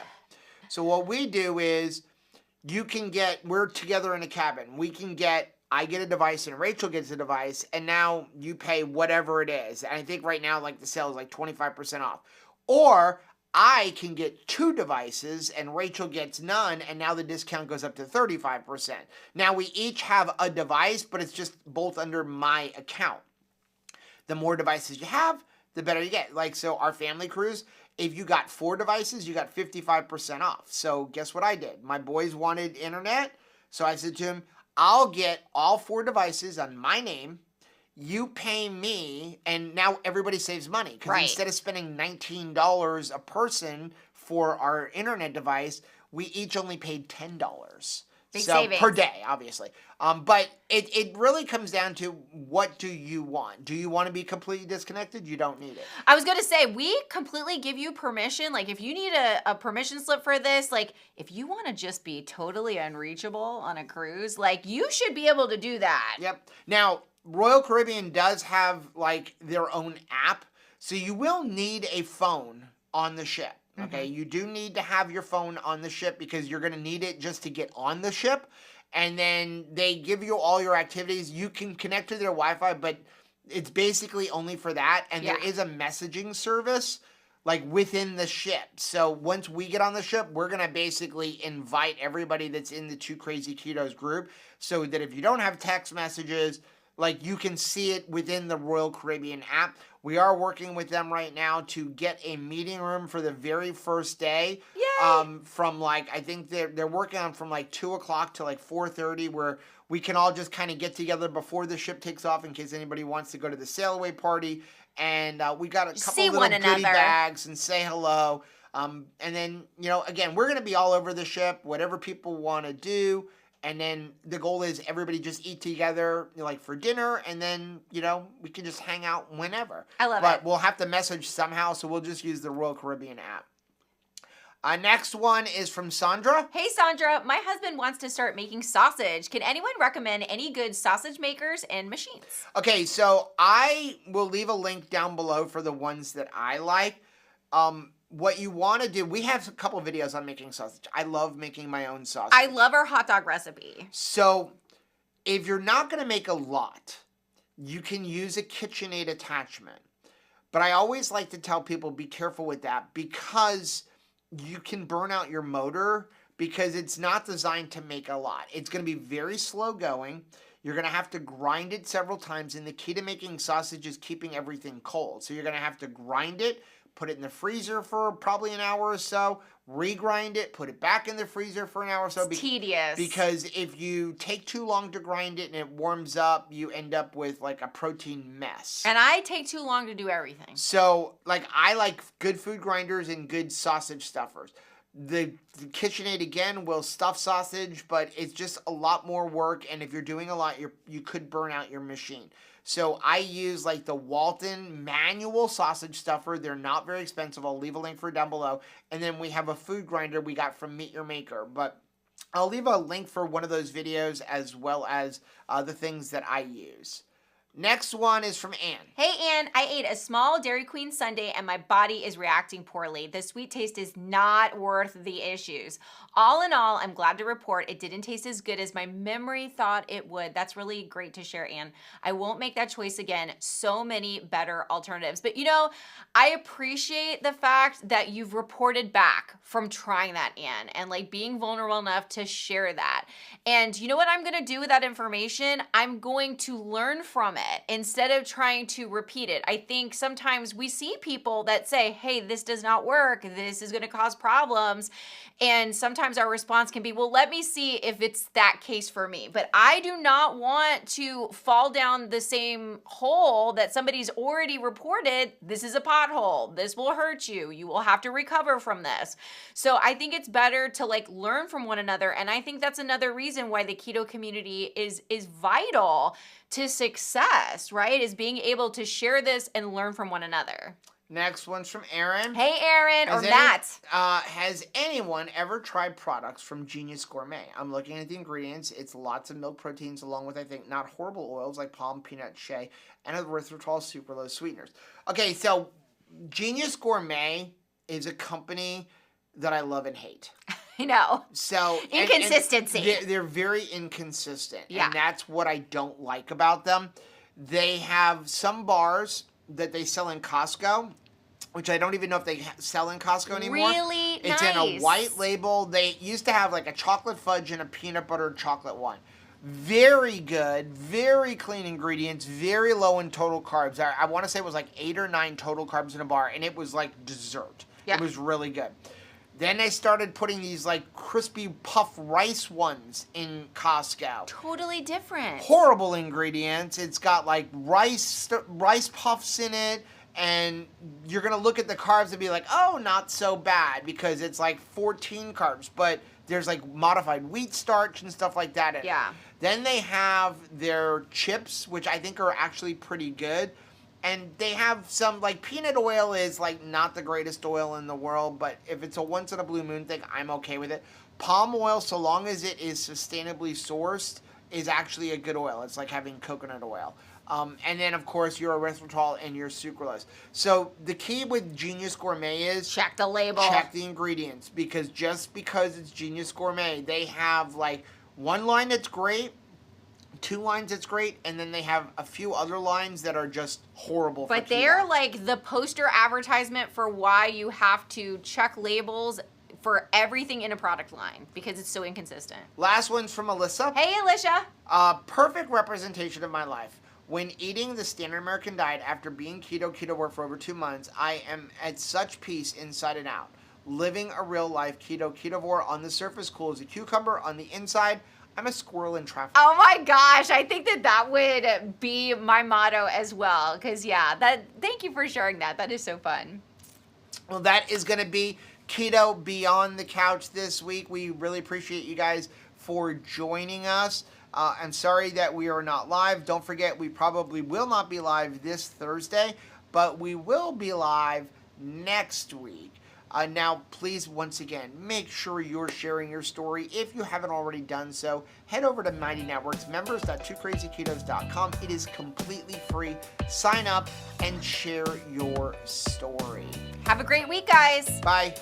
Speaker 1: So what we do is, we're together in a cabin. I get a device and Rachel gets a device, and now you pay whatever it is. And I think right now, like the sale is like 25% off. Or I can get 2 devices and Rachel gets none, and now the discount goes up to 35%. Now we each have a device, but it's just both under my account. The more devices you have, the better you get. Like, so our family cruise, if you got 4 devices, you got 55% off. So guess what I did? My boys wanted internet. So I said to him, I'll get all 4 devices on my name. You pay me. And now everybody saves money. Because instead of spending $19 a person for our internet device, we each only paid $10.
Speaker 2: Big savings.
Speaker 1: Per day, obviously. But it really comes down to, what do you want? Do you want to be completely disconnected? You don't need it.
Speaker 2: I was going to say, we completely give you permission. Like, if you need a permission slip for this, like, if you want to just be totally unreachable on a cruise, like, you should be able to do that.
Speaker 1: Yep. Now, Royal Caribbean does have like their own app, so you will need a phone on the ship. Okay, you do need to have your phone on the ship because you're going to need it just to get on the ship. And then they give you all your activities. You can connect to their Wi-Fi, but it's basically only for that. And there is a messaging service like within the ship. So once we get on the ship, we're going to basically invite everybody that's in the Two Crazy Ketos group so that if you don't have text messages, like you can see it within the Royal Caribbean app. We are working with them right now to get a meeting room for the very first day.
Speaker 2: Yay!
Speaker 1: From like, I think they're working on from like 2 o'clock to like 4:30, where we can all just kind of get together before the ship takes off in case anybody wants to go to the sail away party. And we got a couple
Speaker 2: See
Speaker 1: little
Speaker 2: one
Speaker 1: goodie
Speaker 2: another.
Speaker 1: bags and say hello. And then, again, we're going to be all over the ship, whatever people want to do. And then the goal is everybody just eat together, like for dinner, and then, we can just hang out whenever.
Speaker 2: I love it.
Speaker 1: But we'll have to message somehow, so we'll just use the Royal Caribbean app. Next one is from Sandra.
Speaker 2: Hey Sandra, my husband wants to start making sausage. Can anyone recommend any good sausage makers and machines?
Speaker 1: Okay, so I will leave a link down below for the ones that I like. What you want to do, we have a couple of videos on making sausage. I love making my own sausage.
Speaker 2: I love our hot dog recipe.
Speaker 1: So if you're not going to make a lot, you can use a KitchenAid attachment. But I always like to tell people be careful with that because you can burn out your motor because it's not designed to make a lot. It's going to be very slow going. You're going to have to grind it several times. And the key to making sausage is keeping everything cold. So you're going to have to grind it, put it in the freezer for probably an hour or so, regrind it, put it back in the freezer for an hour or so.
Speaker 2: It's tedious.
Speaker 1: Because if you take too long to grind it and it warms up, you end up with like a protein mess.
Speaker 2: And I take too long to do everything.
Speaker 1: So I like good food grinders and good sausage stuffers. The KitchenAid, again, will stuff sausage, but it's just a lot more work. And if you're doing a lot, you could burn out your machine. So I use like the Walton manual sausage stuffer. They're not very expensive. I'll leave a link for it down below. And then we have a food grinder we got from Meet Your Maker. But I'll leave a link for one of those videos as well as the things that I use. Next one is from Ann.
Speaker 2: Hey Ann, I ate a small Dairy Queen sundae and my body is reacting poorly. The sweet taste is not worth the issues. All in all, I'm glad to report it didn't taste as good as my memory thought it would. That's really great to share, Ann. I won't make that choice again. So many better alternatives. But I appreciate the fact that you've reported back from trying that, Ann, and like being vulnerable enough to share that. And you know what I'm going to do with that information? I'm going to learn from it instead of trying to repeat it. I think sometimes we see people that say, hey, this does not work. This is going to cause problems. And sometimes our response can be, well, let me see if it's that case for me. But I do not want to fall down the same hole that somebody's already reported. This is a pothole. This will hurt you. You will have to recover from this. So I think it's better to learn from one another. And I think that's another reason why the keto community is vital to success, right? Is being able to share this and learn from one another.
Speaker 1: Next one's from Aaron.
Speaker 2: Hey, Aaron, or Matt.
Speaker 1: Has anyone ever tried products from Genius Gourmet? I'm looking at the ingredients. It's lots of milk proteins along with, I think, not horrible oils like palm, peanut, shea, and erythritol sucralose sweeteners. Okay, so Genius Gourmet is a company that I love and hate.
Speaker 2: I know.
Speaker 1: So
Speaker 2: inconsistency.
Speaker 1: And they're very inconsistent.
Speaker 2: Yeah.
Speaker 1: And that's what I don't like about them. They have some bars that they sell in Costco, which I don't even know if they sell in Costco anymore.
Speaker 2: Really
Speaker 1: It's
Speaker 2: nice.
Speaker 1: in a white label. They used to have like a chocolate fudge and a peanut butter chocolate one. Very good, very clean ingredients, very low in total carbs. I want to say it was like 8 or 9 total carbs in a bar, and it was like dessert.
Speaker 2: Yeah.
Speaker 1: It was really good. Then they started putting these like crispy puff rice ones in Costco.
Speaker 2: Totally different.
Speaker 1: Horrible ingredients. It's got like rice puffs in it, and you're gonna look at the carbs and be like, oh, not so bad, because it's like 14 carbs, but there's like modified wheat starch and stuff like that in it.
Speaker 2: Yeah.
Speaker 1: Then they have their chips, which I think are actually pretty good. And they have some, like, peanut oil is, like, not the greatest oil in the world, but if it's a once-in-a-blue-moon thing, I'm okay with it. Palm oil, so long as it is sustainably sourced, is actually a good oil. It's like having coconut oil. And then, of course, your erythritol and your sucralose. So the key with Genius Gourmet is
Speaker 2: Check the label.
Speaker 1: check the ingredients, because just because it's Genius Gourmet, they have like one line that's great, two lines that's great, and then they have a few other lines that are just horrible.
Speaker 2: But
Speaker 1: for
Speaker 2: they're
Speaker 1: keto.
Speaker 2: like the poster advertisement for why you have to check labels for everything in a product line because it's so inconsistent.
Speaker 1: Last one's from Alyssa.
Speaker 2: Hey, Alicia.
Speaker 1: Perfect representation of my life. When eating the standard American diet after being keto for over 2 months, I am at such peace inside and out. Living a real life ketovore. On the surface, cool as a cucumber. On the inside, I'm a squirrel in traffic.
Speaker 2: Oh my gosh, I think that would be my motto as well. Because thank you for sharing that. That is so fun.
Speaker 1: Well, that is going to be Keto Beyond the Couch this week. We really appreciate you guys for joining us. I'm sorry that we are not live. Don't forget, we probably will not be live this Thursday, but we will be live next week. Now, please, once again, make sure you're sharing your story. If you haven't already done so, head over to Mighty Networks, members.2crazyketos.com. It is completely free. Sign up and share your story.
Speaker 2: Have a great week, guys.
Speaker 1: Bye.